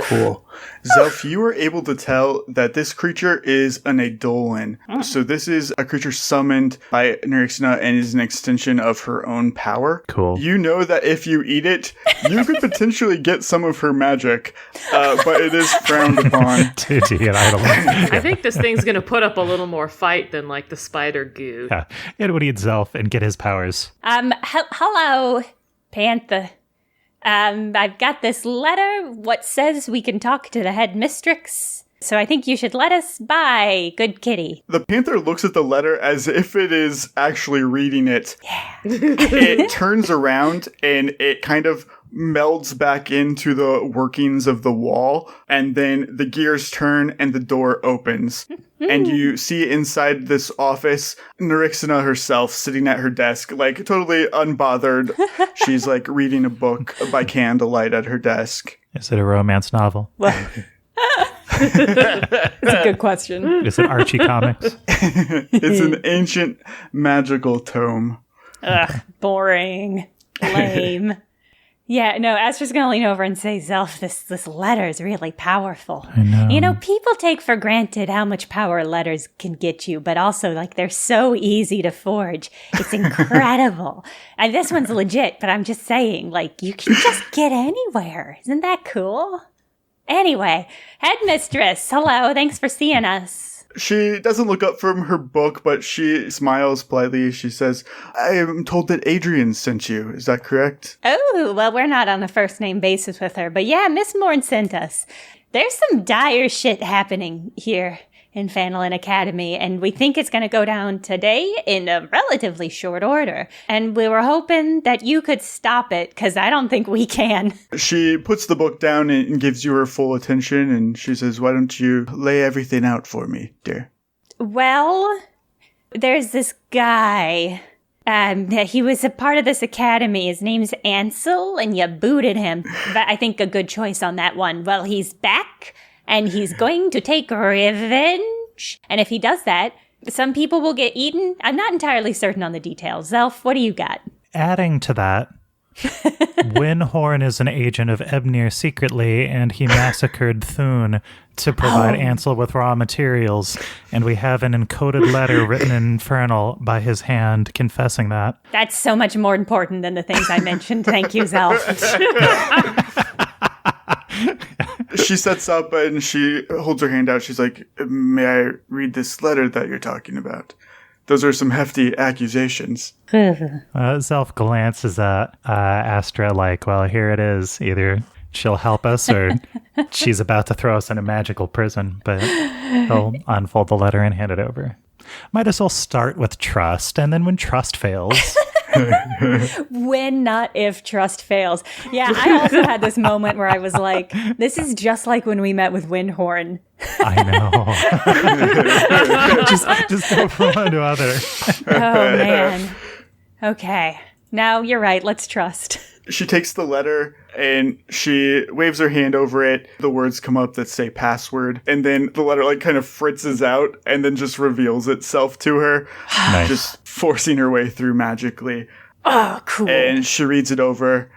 E: Cool. Zelf, you are able to tell that this creature is an Eidolon. So this is a creature summoned by Nerixina and is an extension of her own power.
D: Cool.
E: You know that if you eat it, you could potentially get some of her magic, but it is frowned upon.
D: To eat Eidolon.
C: I think this thing's going to put up a little more fight than like the spider goo.
D: Yeah. It would eat Zelf and get his powers.
A: Hello, Panther. I've got this letter. What says we can talk to the headmistress? So I think you should let us by, good kitty.
E: The panther looks at the letter as if it is actually reading it. Yeah. It turns around and it kind of melds back into the workings of the wall, and then the gears turn and the door opens. And you see inside this office Nerixina herself sitting at her desk, like totally unbothered. She's like reading a book by candlelight at her desk.
D: Is it a romance novel?
A: Well, it's a good question.
D: Is it Archie Comics?
E: It's an ancient magical tome.
A: Ugh, boring. Lame. Yeah, no, Astra's going to lean over and say, Zelf, this letter is really powerful.
D: I know.
A: People take for granted how much power letters can get you, but also, they're so easy to forge. It's incredible. And this one's legit, but I'm just saying, you can just get anywhere. Isn't that cool? Anyway, headmistress, hello, thanks for seeing us.
E: She doesn't look up from her book, but she smiles politely. She says, I am told that Adrian sent you. Is that correct?
A: Oh, well, we're not on a first-name basis with her, but yeah, Miss Morn sent us. There's some dire shit happening here in Infernal Academy, and we think it's going to go down today in a relatively short order. And we were hoping that you could stop it, because I don't think we can.
E: She puts the book down and gives you her full attention, and she says, why don't you lay everything out for me, dear?
A: Well, there's this guy. He was a part of this academy. His name's Ansel, and you booted him. But I think a good choice on that one. Well, he's back, and he's going to take revenge. And if he does that, some people will get eaten. I'm not entirely certain on the details. Zelf, what do you got?
D: Adding to that, Winhorn is an agent of Ebnir secretly, and he massacred Thune to provide Ansel with raw materials, and we have an encoded letter written in Infernal by his hand confessing that.
A: That's so much more important than the things I mentioned. Thank you, Zelf.
E: She sets up and she holds her hand out. She's like, may I read this letter that you're talking about? Those are some hefty accusations.
D: Zelf glances at Astra like, well, here it is. Either she'll help us or she's about to throw us in a magical prison. But he'll unfold the letter and hand it over. Might as well start with trust, and then when trust fails,
A: When, not if, trust fails. Yeah, I also had this moment where I was like, this is just like when we met with Windhorn.
D: I know. just go from one to other.
A: Oh, man. Okay. Now, you're right. Let's trust.
E: She takes the letter and she waves her hand over it. The words come up that say password. And then the letter kind of fritzes out and then just reveals itself to her.
D: Nice.
E: Just forcing her way through magically.
A: Oh, cool.
E: And she reads it over.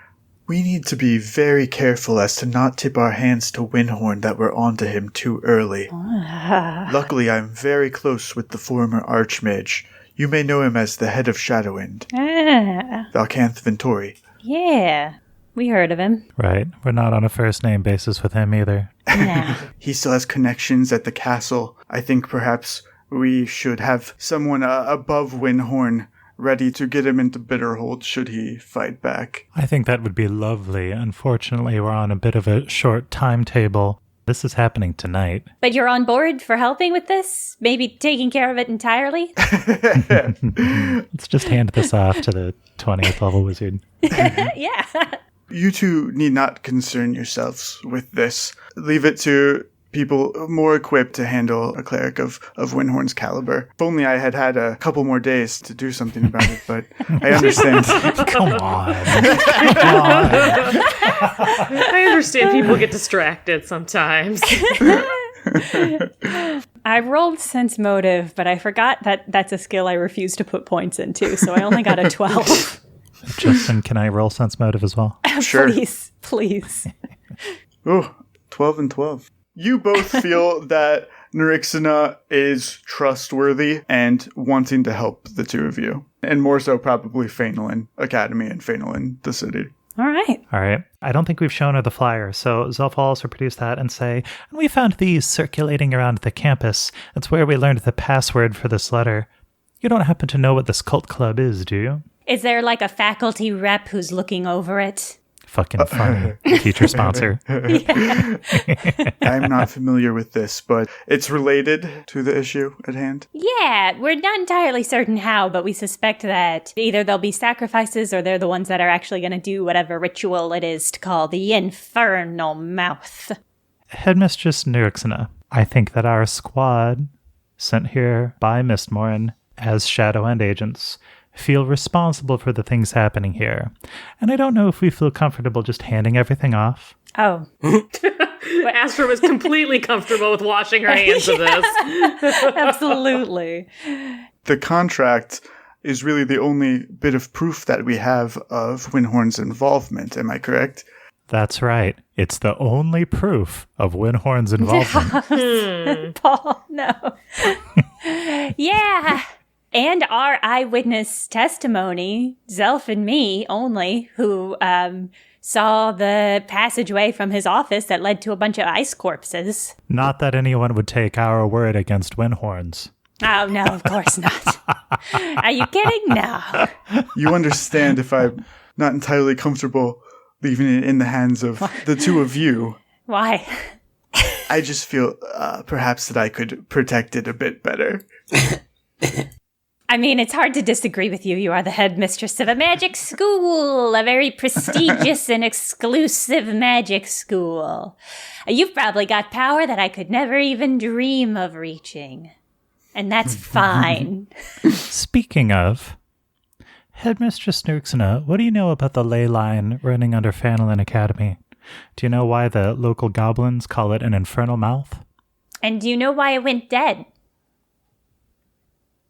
E: We need to be very careful as to not tip our hands to Windhorn that we're onto him too early. Luckily, I'm very close with the former Archmage. You may know him as the head of Shadowwind. Valcanth Ventori.
A: Yeah, we heard of him.
D: Right. We're not on a first-name basis with him either.
A: Nah.
E: He still has connections at the castle. I think perhaps we should have someone above Windhorn ready to get him into Bitterhold should he fight back.
D: I think that would be lovely. Unfortunately, we're on a bit of a short timetable. This is happening tonight.
A: But you're on board for helping with this? Maybe taking care of it entirely?
D: Let's just hand this off to the 20th level wizard.
A: Yeah.
E: You two need not concern yourselves with this. Leave it to people more equipped to handle a cleric of Windhorn's caliber. If only I had had a couple more days to do something about it, but I understand.
D: Come on.
C: I understand people get distracted sometimes.
A: I rolled sense motive, but I forgot that that's a skill I refuse to put points into, so I only got a 12.
D: Justin, can I roll sense motive as well?
E: Sure.
A: Please.
E: Oh, 12 and 12. You both feel that Nerixina is trustworthy and wanting to help the two of you. And more so probably Phenolin Academy and Phenolin the city.
A: All right.
D: All right. I don't think we've shown her the flyer, so Zelf will also produce that and say, and we found these circulating around the campus. That's where we learned the password for this letter. You don't happen to know what this cult club is, do you?
A: Is there a faculty rep who's looking over it?
D: Fucking funny. Teacher sponsor.
E: I'm not familiar with this, but it's related to the issue at hand.
A: Yeah, we're not entirely certain how, but we suspect that either there'll be sacrifices or they're the ones that are actually going to do whatever ritual it is to call the Infernal Mouth.
D: Headmistress Nerixina, I think that our squad, sent here by Mistmorin as Shadow End agents, feel responsible for the things happening here. And I don't know if we feel comfortable just handing everything off.
A: Oh.
C: Astra was completely comfortable with washing her hands of this.
A: Absolutely.
E: The contract is really the only bit of proof that we have of Windhorn's involvement. Am I correct?
D: That's right. It's the only proof of Windhorn's involvement.
A: Paul, no. Yeah. And our eyewitness testimony, Zelf and me only, who saw the passageway from his office that led to a bunch of ice corpses.
D: Not that anyone would take our word against Windhorn's.
A: Oh, no, of course not. Are you kidding? No.
E: You understand if I'm not entirely comfortable leaving it in the hands of the two of you.
A: Why?
E: I just feel perhaps that I could protect it a bit better.
A: I mean, it's hard to disagree with you. You are the headmistress of a magic school, a very prestigious and exclusive magic school. You've probably got power that I could never even dream of reaching. And that's fine.
D: Speaking of, Headmistress Nerixina, what do you know about the ley line running under Phenolin Academy? Do you know why the local goblins call it an infernal mouth?
A: And do you know why it went dead?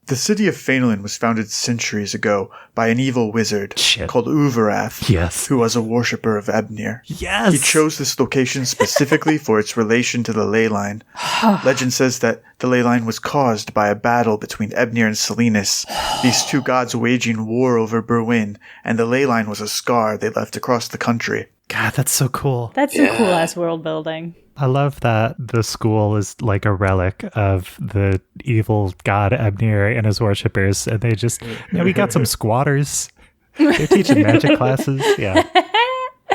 E: The city of Phenolin was founded centuries ago by an evil wizard called Uvarath,
D: Yes.
E: who was a worshipper of Ebnir.
D: Yes!
E: He chose this location specifically for its relation to the ley line. Legend says that the ley line was caused by a battle between Ebnir and Salinas, these two gods waging war over Berwyn, and the ley line was a scar they left across the country.
D: God, that's so cool.
A: That's some cool-ass world building.
D: I love that the school is like a relic of the evil god Ebnir and his worshippers, and they just, we got some squatters. They're teaching magic classes. Yeah.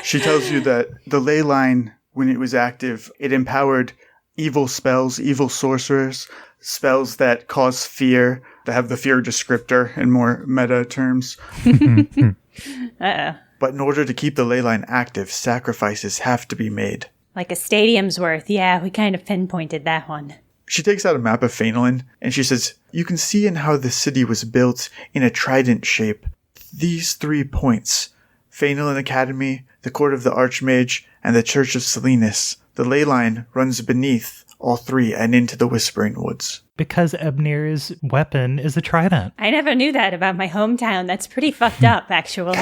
E: She tells you that the ley line, when it was active, it empowered evil spells, evil sorcerers, spells that cause fear, to have the fear descriptor in more meta terms.
A: Uh-oh.
E: But in order to keep the ley line active, sacrifices have to be made.
A: Like a stadium's worth. Yeah, we kind of pinpointed that one.
E: She takes out a map of Phenolin, and she says, you can see in how the city was built in a trident shape. These 3 points, Phenolin Academy, the Court of the Archmage, and the Church of Selinus. The ley line runs beneath all 3 and into the Whispering Woods.
D: Because Ebnir's weapon is a trident.
A: I never knew that about my hometown. That's pretty fucked up, actually.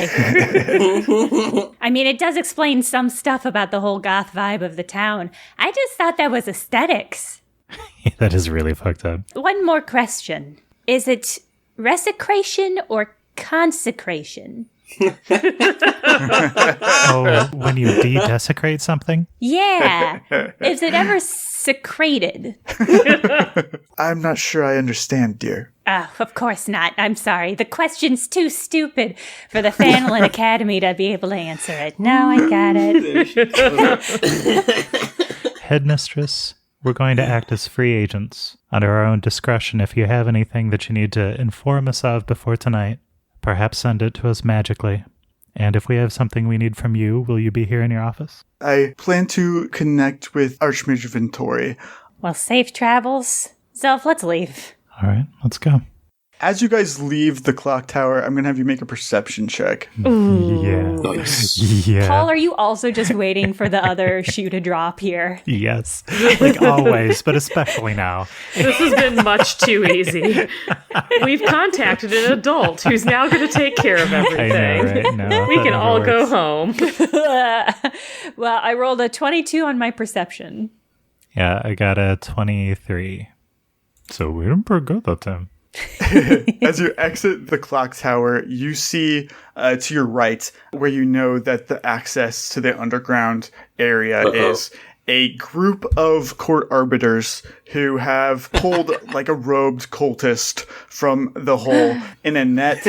A: I mean, it does explain some stuff about the whole goth vibe of the town. I just thought that was aesthetics.
D: That is really fucked up.
A: One more question. Is it resecration or consecration?
D: Oh, when you de-desecrate something?
A: Yeah. Is it ever secreted?
E: I'm not sure I understand, dear.
A: Oh, of course not. I'm sorry. The question's too stupid for the Phenolin Academy to be able to answer it. No, I got it.
D: Headmistress, we're going to act as free agents under our own discretion. If you have anything that you need to inform us of before tonight, perhaps send it to us magically. And if we have something we need from you, will you be here in your office?
E: I plan to connect with Archmage Ventori.
A: Well, safe travels. Zelf, let's leave.
D: All right, let's go.
E: As you guys leave the clock tower, I'm going to have you make a perception check.
D: Yeah.
B: Nice.
D: Yeah.
A: Paul, are you also just waiting for the other shoe to drop here?
D: Yes. Like always, but especially now.
C: This has been much too easy. We've contacted an adult who's now going to take care of everything.
D: I know, right? No,
C: We
D: that
C: can
D: never
C: all go
D: works.
C: home.
A: Well, I rolled a 22 on my perception.
D: Yeah, I got a 23. So we didn't pretty good that time.
E: As you exit the clock tower, you see to your right, where you know that the access to the underground area is a group of court arbiters who have pulled like a robed cultist from the hole in a net.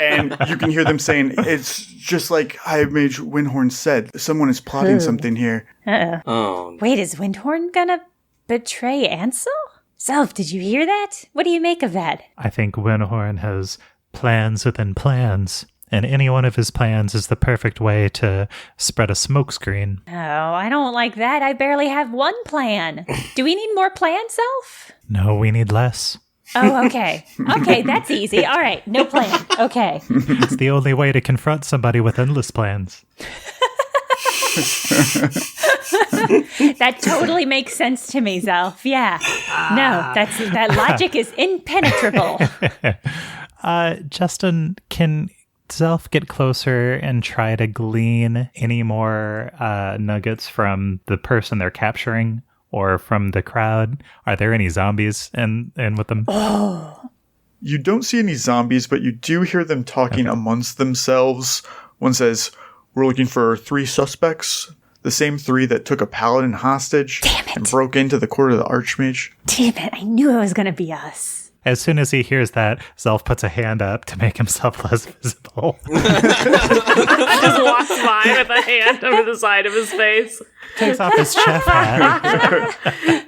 E: And you can hear them saying, it's just like High Mage Windhorn said. Someone is plotting something here.
A: Uh-oh.
B: Oh,
A: Wait, is Windhorn gonna betray Ansel? Zelf, did you hear that? What do you make of that?
D: I think Windhorn has plans within plans, and any one of his plans is the perfect way to spread a smokescreen.
A: Oh, I don't like that. I barely have one plan. Do we need more plans, Zelf?
D: No, we need less.
A: Oh, okay. Okay, that's easy. All right, no plan. Okay.
D: It's the only way to confront somebody with endless plans.
A: That totally makes sense to me, Zelf. Yeah. No, that logic is impenetrable.
D: Justin, can Zelf get closer and try to glean any more nuggets from the person they're capturing or from the crowd? Are there any zombies in with them?
E: You don't see any zombies, but you do hear them talking amongst themselves. One says, we're looking for 3 suspects. The same 3 that took a paladin hostage and broke into the court of the Archmage.
A: Damn it, I knew it was going to be us.
D: As soon as he hears that, Zelf puts a hand up to make himself less visible.
C: Just walks by with a hand over the side of his face.
D: Takes off his chef hat,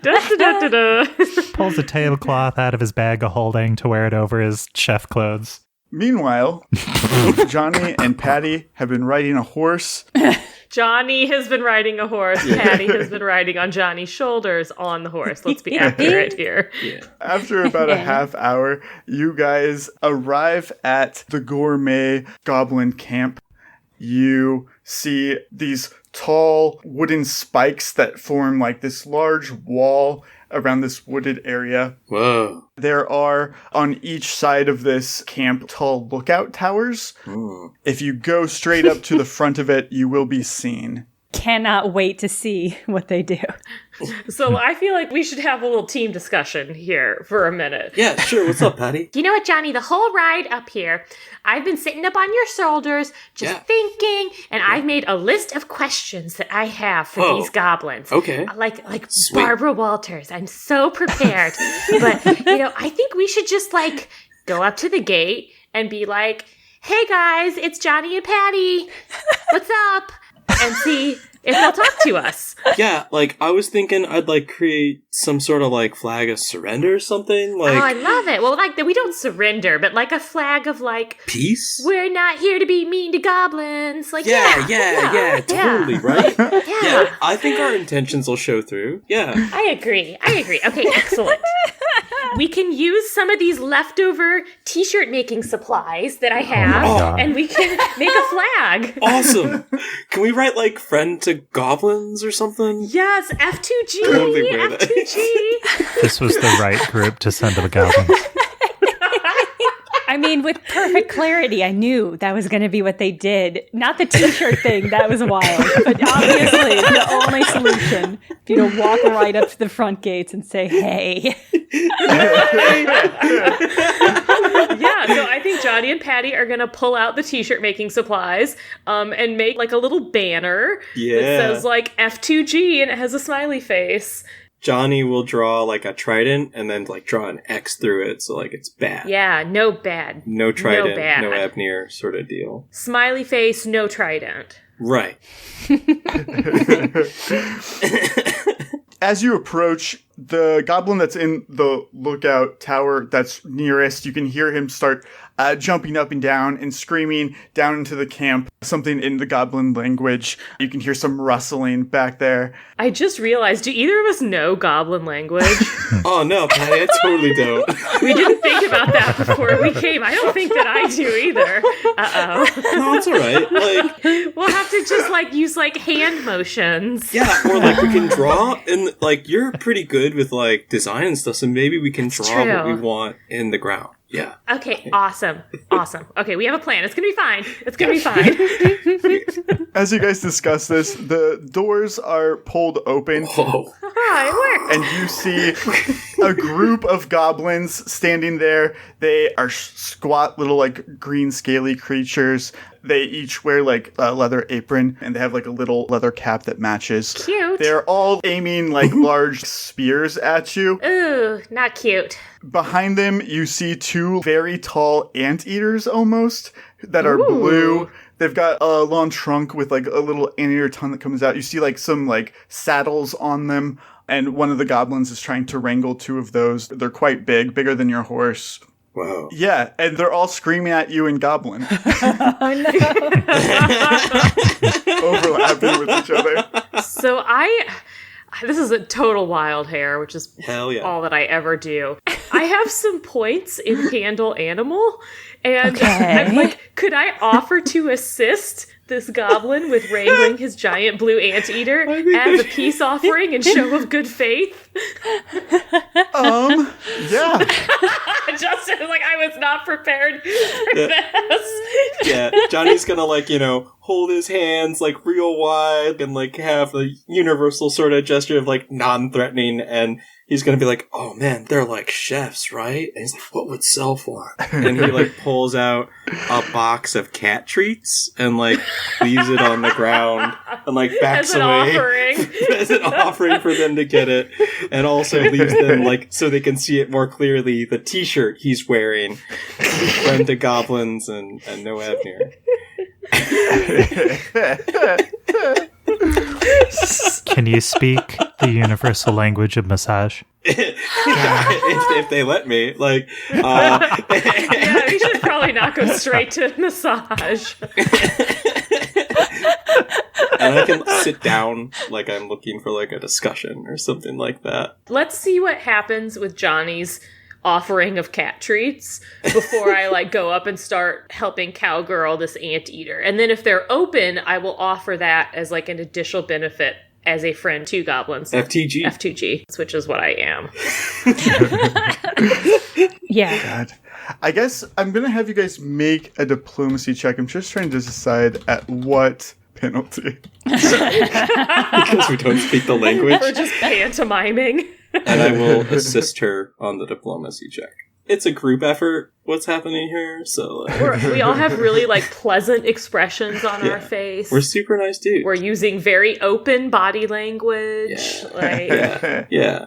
C: Da-da-da-da-da.
D: pulls a tablecloth out of his bag of holding to wear it over his chef clothes.
E: Meanwhile, Johnny and Patty have been riding a horse.
C: Johnny has been riding a horse. Patty has been riding on Johnny's shoulders on the horse. Let's be accurate here.
B: yeah.
E: After about a half hour, you guys arrive at the gourmet goblin camp. You see these tall wooden spikes that form like this large wall around this wooded area.
B: Whoa.
E: There are on each side of this camp tall lookout towers. If you go straight up to the front of it, you will be seen.
A: Cannot wait to see what they do.
C: So I feel like we should have a little team discussion here for a minute.
B: Yeah, sure. What's up, Patty?
C: You know what, Johnny? The whole ride up here, I've been sitting up on your shoulders, just thinking, and I've made a list of questions that I have for these goblins.
B: Okay.
C: Like
B: Sweet.
C: Barbara Walters. I'm so prepared. But, I think we should just, go up to the gate and be like, hey, guys, it's Johnny and Patty. What's up? And see if they'll talk to us.
B: Yeah, like, I was thinking I'd, like, create some sort of, like, flag of surrender or something. Like,
C: Oh, I love it. Well, like, we don't surrender, but like a flag of like,
B: peace?
C: we're not here to be mean to goblins. Like,
B: Yeah,
C: yeah,
B: totally, right?
C: yeah.
B: I think our intentions will show through. Yeah.
C: I agree. Okay, excellent. We can use some of these leftover t-shirt making supplies that I have,
D: God.
C: and we can make a flag.
B: Awesome. Can we write, like, friend to goblins or something?
C: Yes, F2G,
B: Totally wear that.
C: F2G.
D: This was the right group to send to the goblins.
A: I mean, with perfect clarity, I knew that was going to be what they did. Not the t-shirt thing, that was wild. But obviously, the only solution, if you to walk right up to the front gates and say, hey.
C: Yeah, so I think Johnny and Patty are going to pull out the t-shirt making supplies and make like a little banner that says like F2G and it has a smiley face.
B: Johnny will draw, like, a trident and then, like, draw an X through it, so, like, it's bad.
C: Yeah, no bad.
B: No trident,
C: No bad.
B: no Abnir sort of deal.
C: Smiley face, no trident.
B: Right.
E: As you approach the goblin that's in the lookout tower that's nearest, you can hear him start jumping up and down and screaming down into the camp, something in the goblin language. You can hear some rustling back there.
C: I just realized, do either of us know goblin language?
B: Oh, no, Patty, I totally don't.
C: We didn't think about that before we came. I don't think that I do either. Uh-oh.
B: No, it's all right. Like,
C: We'll have to just, like, use, like, hand motions.
B: yeah, or, like, we can draw, and, like, you're pretty good with, like, design and stuff, so maybe we can draw what we
C: true.
B: want in the ground. Yeah.
C: Okay, awesome. Okay, we have a plan. It's gonna be fine. It's gonna be fine.
E: As you guys discuss this, the doors are pulled open.
B: Whoa.
C: It worked.
E: And you see a group of goblins standing there. They are squat little, like, green scaly creatures. They each wear, like, a leather apron, and they have, like, a little leather cap that matches.
C: Cute.
E: They're all aiming, like, large spears at you.
C: Ooh, not cute.
E: Behind them, you see two very tall anteaters, almost, that are
C: Ooh.
E: blue. They've got a long trunk with, like, a little anteater tongue that comes out. You see, like, some, like, saddles on them. And one of the goblins is trying to wrangle two of those. They're quite big, bigger than your horse.
B: Wow.
E: Yeah, and they're all screaming at you in goblin. Overlapping with each other.
C: So this is a total wild hair, which is
B: Hell yeah.
C: all that I ever do. I have some points in handle animal, and I'm like, could I offer to assist this goblin with wrangling his giant blue anteater as a peace offering and show of good faith?
E: Yeah.
C: Justin, like, I was not prepared for this.
B: Yeah, Johnny's gonna, like, you know, hold his hands, like, real wide and, like, have a universal sort of gesture of, like, non-threatening, and he's gonna be like, oh man, they're like chefs, right? And he's like, what would Zelf want? And he, like, pulls out a box of cat treats and, like, leaves it on the ground and, like, backs
C: As an
B: away.
C: offering.
B: As an offering for them to get it. And also leaves them, like, so they can see it more clearly, the t-shirt he's wearing. Friend to goblins and no Abnir.
D: Can you speak the universal language of massage?
B: if they let me, like,
C: Yeah, we should probably not go straight to massage.
B: and I can sit down like I'm looking for, like, a discussion or something like that.
C: Let's see what happens with Johnny's offering of cat treats before I, like, go up and start helping cowgirl this anteater. And then if they're open, I will offer that as, like, an additional benefit as a friend to goblins. F2G, which is what I am.
A: Yeah.
E: God. I guess I'm going to have you guys make a diplomacy check. I'm just trying to decide at what penalty.
B: Because we don't speak the language.
C: We're just pantomiming.
B: And I will assist her on the diplomacy check. It's a group effort, what's happening here, so...
C: We all have really, like, pleasant expressions on our face.
B: We're super nice dudes.
C: We're using very open body language.
B: Yeah.
C: Like,
B: Yeah.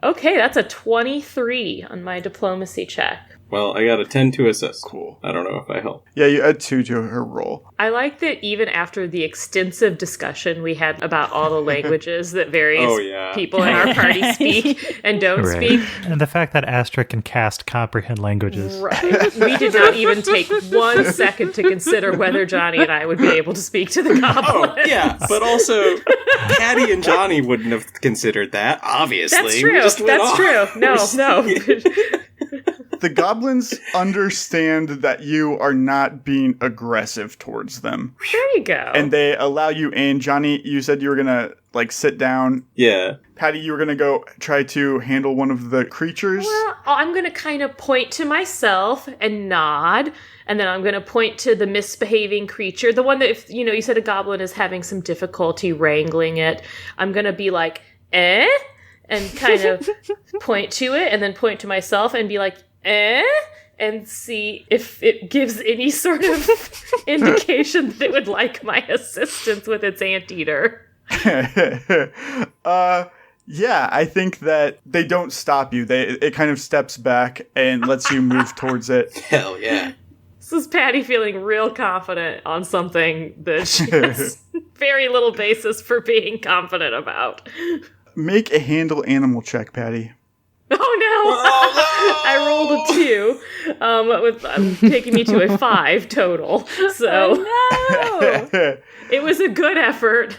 C: okay, that's a 23 on my diplomacy check.
B: Well, I got a 10 to assist.
E: Cool.
B: I don't know if I help.
E: Yeah, you add 2 to her roll.
C: I like that even after the extensive discussion we had about all the languages that various people in our party speak and don't speak.
D: And the fact that Astra can cast comprehend languages.
C: Right. We did not even take 1 second to consider whether Johnny and I would be able to speak to the goblin.
B: Oh, yeah, but also, Patty and Johnny wouldn't have considered that, obviously.
C: That's true. That's true. No.
E: The goblins understand that you are not being aggressive towards them.
C: There you go.
E: And they allow you in. Johnny, you said you were going to, sit down.
B: Yeah.
E: Patty, you were going to go try to handle one of the creatures.
C: Well, I'm going to kind of point to myself and nod. And then I'm going to point to the misbehaving creature. The one that, if you said a goblin is having some difficulty wrangling it. I'm going to be like, eh? And kind of point to it and then point to myself and be like, eh? And see if it gives any sort of indication that it would like my assistance with its anteater.
E: Yeah, I think that they don't stop you. It kind of steps back and lets you move towards it.
B: Hell yeah.
C: This is Patty feeling real confident on something that she has very little basis for being confident about.
E: Make a handle animal check, Patty.
C: Oh no! I rolled a 2, taking me to a 5 total. So
A: No!
C: it was a good effort,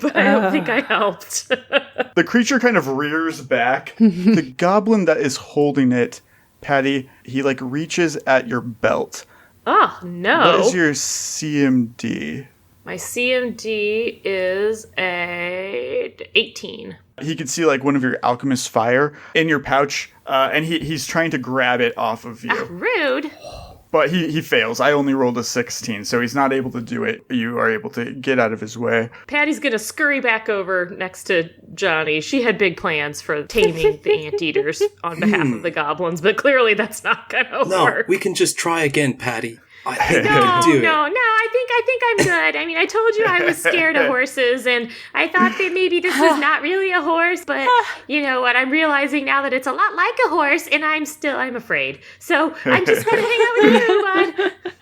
C: but I don't think I helped.
E: The creature kind of rears back. The goblin that is holding it, Patty, he reaches at your belt.
C: Oh no!
E: What is your CMD?
C: My CMD is a 18.
E: He can see one of your alchemist fire in your pouch, and he's trying to grab it off of you.
C: Rude.
E: But he fails. I only rolled a 16, so he's not able to do it. You are able to get out of his way.
C: Patty's gonna scurry back over next to Johnny. She had big plans for taming the anteaters on behalf of the goblins, but clearly that's not gonna work.
B: We can just try again, Patty. I think
C: No, I think I'm good. I mean, I told you I was scared of horses, and I thought that maybe this was not really a horse, but you know what? I'm realizing now that it's a lot like a horse, and I'm afraid. So I'm just gonna hang out with you,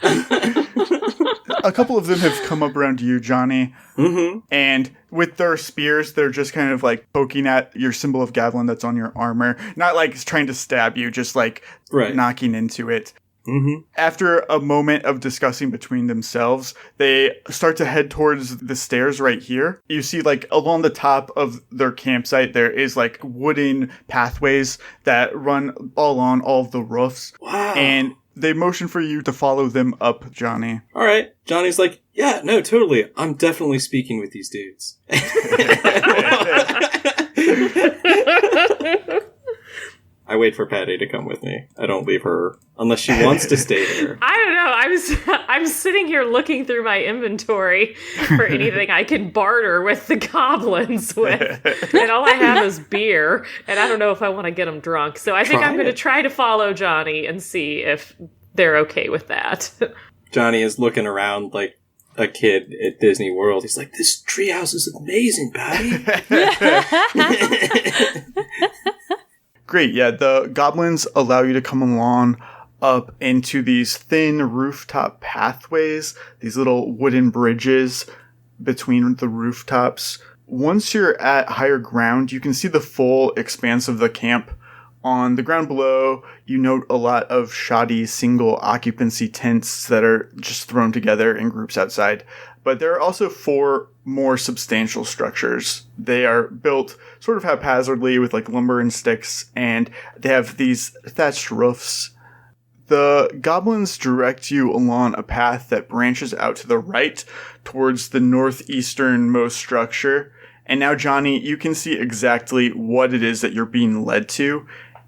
C: bud.
E: A couple of them have come up around you, Johnny, and with their spears, they're just kind of poking at your symbol of Gavlin that's on your armor. Not trying to stab you, just knocking into it. After a moment of discussing between themselves, they start to head towards the stairs right here. You see, along the top of their campsite, there is, wooden pathways that run along all of the roofs.
B: Wow.
E: And they motion for you to follow them up, Johnny.
B: All right. Johnny's like, yeah, no, totally. I'm definitely speaking with these dudes. I wait for Patty to come with me. I don't leave her unless she wants to stay there.
C: I don't know. I'm sitting here looking through my inventory for anything I can barter with the goblins with, and all I have is beer, and I don't know if I want to get them drunk. So I think I'm going to try to follow Johnny and see if they're okay with that.
B: Johnny is looking around like a kid at Disney World. He's like, "This treehouse is amazing, Patty."
E: Great, yeah, the goblins allow you to come along up into these thin rooftop pathways, these little wooden bridges between the rooftops. Once you're at higher ground, you can see the full expanse of the camp. On the ground below, you note a lot of shoddy single occupancy tents that are just thrown together in groups outside. But there are also 4 more substantial structures. They are built sort of haphazardly with lumber and sticks, and they have these thatched roofs. The goblins direct you along a path that branches out to the right towards the northeasternmost structure. And now, Johnny, you can see exactly what it is that you're being led to.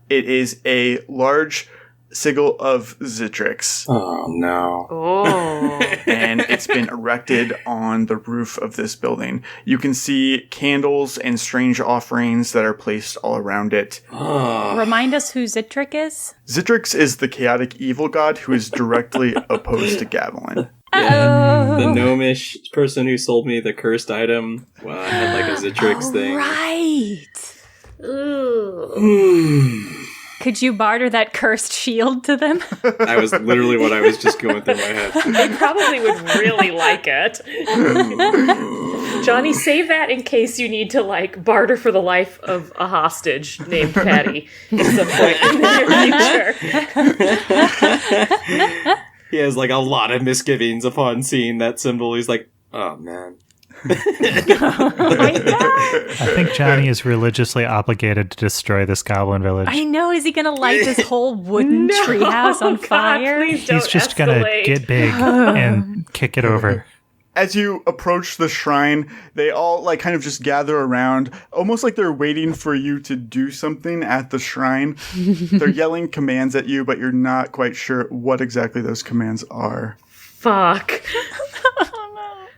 E: It is a large sigil of Zitrix.
B: Oh, no.
C: Oh.
E: And it's been erected on the roof of this building. You can see candles and strange offerings that are placed all around it.
A: Remind us who Zitric is?
E: Zitrix is the chaotic evil god who is directly opposed to Gavilan.
B: Yeah, the gnomish person who sold me the cursed item. Well, I had a Zitrix thing.
A: Right.
C: Ooh.
A: Could you barter that cursed shield to them?
B: That was literally what I was just going through my head.
C: They probably would really like it. Johnny, save that in case you need to, like, barter for the life of a hostage named Patty at some point in the near future.
B: He has, like, a lot of misgivings upon seeing that symbol. He's like, oh, man.
A: Oh my god!
D: I think Johnny is religiously obligated to destroy this goblin village.
A: I know. Is he gonna light this whole wooden treehouse on
C: God,
A: fire?
C: please don't
D: He's just
C: escalate.
D: gonna get big and kick it over.
E: As you approach the shrine, they all like kind of just gather around, almost like they're waiting for you to do something at the shrine. They're yelling commands at you, but you're not quite sure what exactly those commands are.
C: Fuck.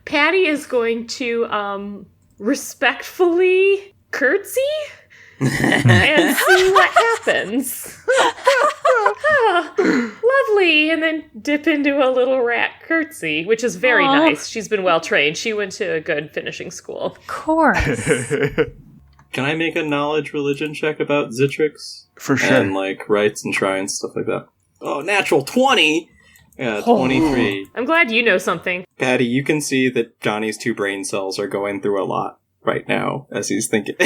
C: Patty is going to respectfully curtsy and see what happens. Lovely. And then dip into a little rat curtsy, which is very nice. She's been well trained. She went to a good finishing school.
A: Of course.
B: Can I make a knowledge religion check about Zitrix?
E: For sure.
B: And, like, rites and shrines, stuff like that. Oh, natural 20! Yeah, 23.
C: I'm glad you know something.
B: Patty, you can see that Johnny's 2 brain cells are going through a lot right now as he's thinking.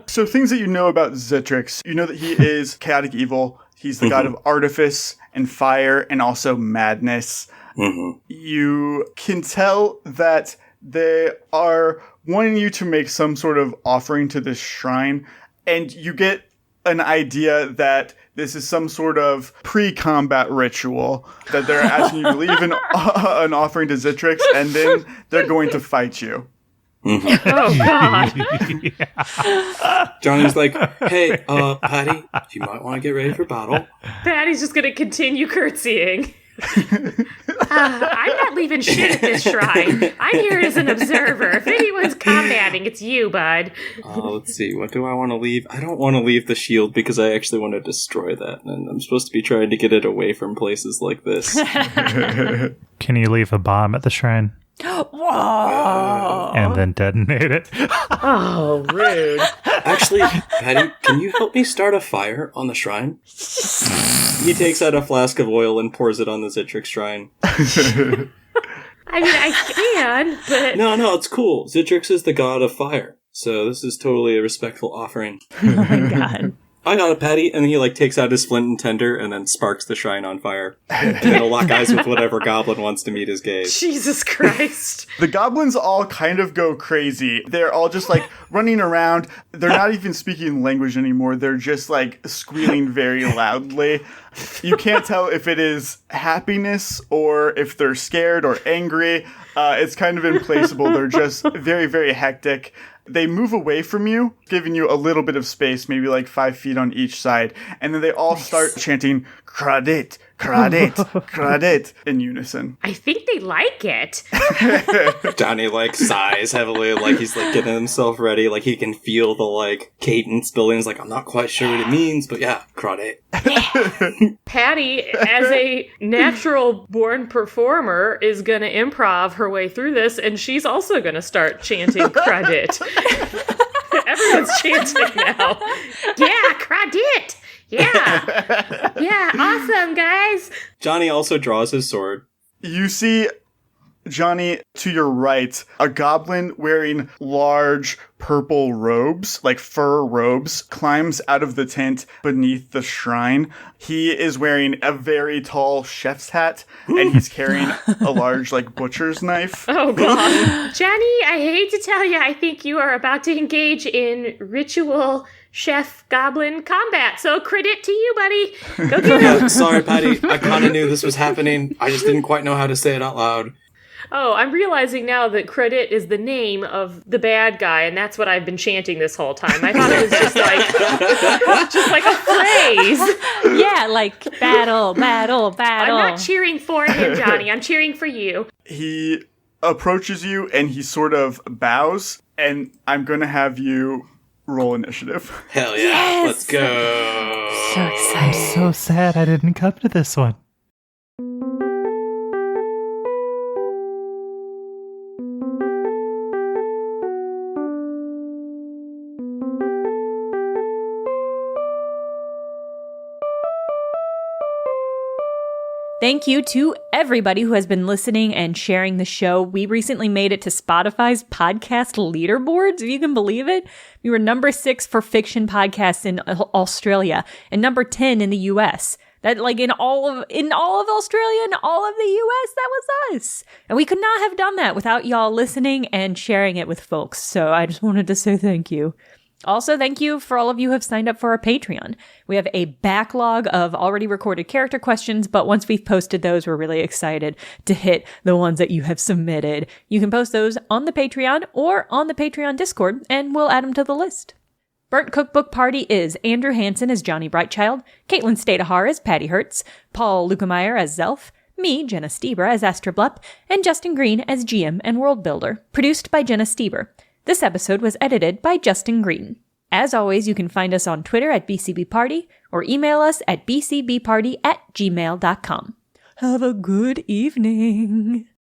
E: So things that you know about Zitrix, you know that he is chaotic evil. He's the god of artifice and fire and also madness.
B: Mm-hmm.
E: You can tell that they are wanting you to make some sort of offering to this shrine, and you get an idea that this is some sort of pre-combat ritual that they're asking you to leave an offering to Zitrix, and then they're going to fight you.
B: Mm-hmm.
C: Oh, God.
B: Johnny's like, hey, Patty, you might want to get ready for battle.
C: Patty's just going to continue curtsying. I'm not leaving shit at this shrine. I'm here as an observer. If anyone's combating, it's you, bud.
B: Let's see, what do I want to leave? I don't want to leave the shield because I actually want to destroy that, and I'm supposed to be trying to get it away from places like this.
D: Can you leave a bomb at the shrine?
A: Whoa!
D: And then detonate it?
C: Oh, rude.
B: Actually, Patty, can you help me start a fire on the shrine? He takes out a flask of oil and pours it on the Zitrix shrine.
C: I mean, I can, but...
B: No, it's cool. Zitrix is the god of fire, so this is totally a respectful offering.
A: Oh my god.
B: I got it, Patty, and then he, like, takes out his flint and tinder and then sparks the shrine on fire. And he'll lock eyes with whatever goblin wants to meet his gaze.
C: Jesus Christ.
E: The goblins all kind of go crazy. They're all just like running around. They're not even speaking language anymore. They're just like squealing very loudly. You can't tell if it is happiness or if they're scared or angry. It's kind of implacable. They're just very, very hectic. They move away from you, giving you a little bit of space, maybe like 5 feet on each side. And then they all start chanting, Kradit, Kradit, Kradit, in unison.
C: I think they like it.
B: Johnny, like, sighs heavily, like he's, like, getting himself ready. Like, he can feel the, like, cadence building. He's like, I'm not quite sure what it means, but yeah, Kradit.
C: Patty, as a natural-born performer, is going to improv her way through this, and she's also going to start chanting Kradit. Everyone's chanting now. Yeah, Kradit! Yeah! Yeah, awesome, guys!
B: Johnny also draws his sword.
E: You see, Johnny, to your right, a goblin wearing large purple robes, like fur robes, climbs out of the tent beneath the shrine. He is wearing a very tall chef's hat, and he's carrying a large, like, butcher's knife.
C: Oh, God. Johnny, I hate to tell you, I think you are about to engage in ritual chef goblin combat, so credit to you, buddy. Go get him.
B: Yeah, sorry, Patty. I kind of knew this was happening. I just didn't quite know how to say it out loud.
C: Oh, I'm realizing now that credit is the name of the bad guy, and that's what I've been chanting this whole time. I thought it was just like a phrase.
A: Yeah, like battle.
C: I'm not cheering for him, Johnny. I'm cheering for you.
E: He approaches you, and he sort of bows, and I'm going to have you roll initiative.
B: Hell yeah,
A: Yes!
B: Let's go.
A: So excited.
D: I'm so sad I didn't come to this one.
A: Thank you to everybody who has been listening and sharing the show. We recently made it to Spotify's podcast leaderboards, if you can believe it. We were number 6 for fiction podcasts in Australia and number 10 in the US. That, like, in all of Australia and all of the US, that was us. And we could not have done that without y'all listening and sharing it with folks. So I just wanted to say thank you. Also, thank you for all of you who have signed up for our Patreon. We have a backlog of already recorded character questions, but once we've posted those, we're really excited to hit the ones that you have submitted. You can post those on the Patreon or on the Patreon Discord, and we'll add them to the list. Burnt Cookbook Party is Andrew Hansen as Johnny Brightchild, Caitlin Stayduhar as Patty Hertz, Paul Luetkemeyer as Zelf, me, Jenna Stoeber, as Astra Blup, and Justin Green as GM and World Builder, produced by Jenna Stoeber. This episode was edited by Justin Green. As always, you can find us on Twitter at BCBParty or email us at bcbparty@gmail.com. Have a good evening.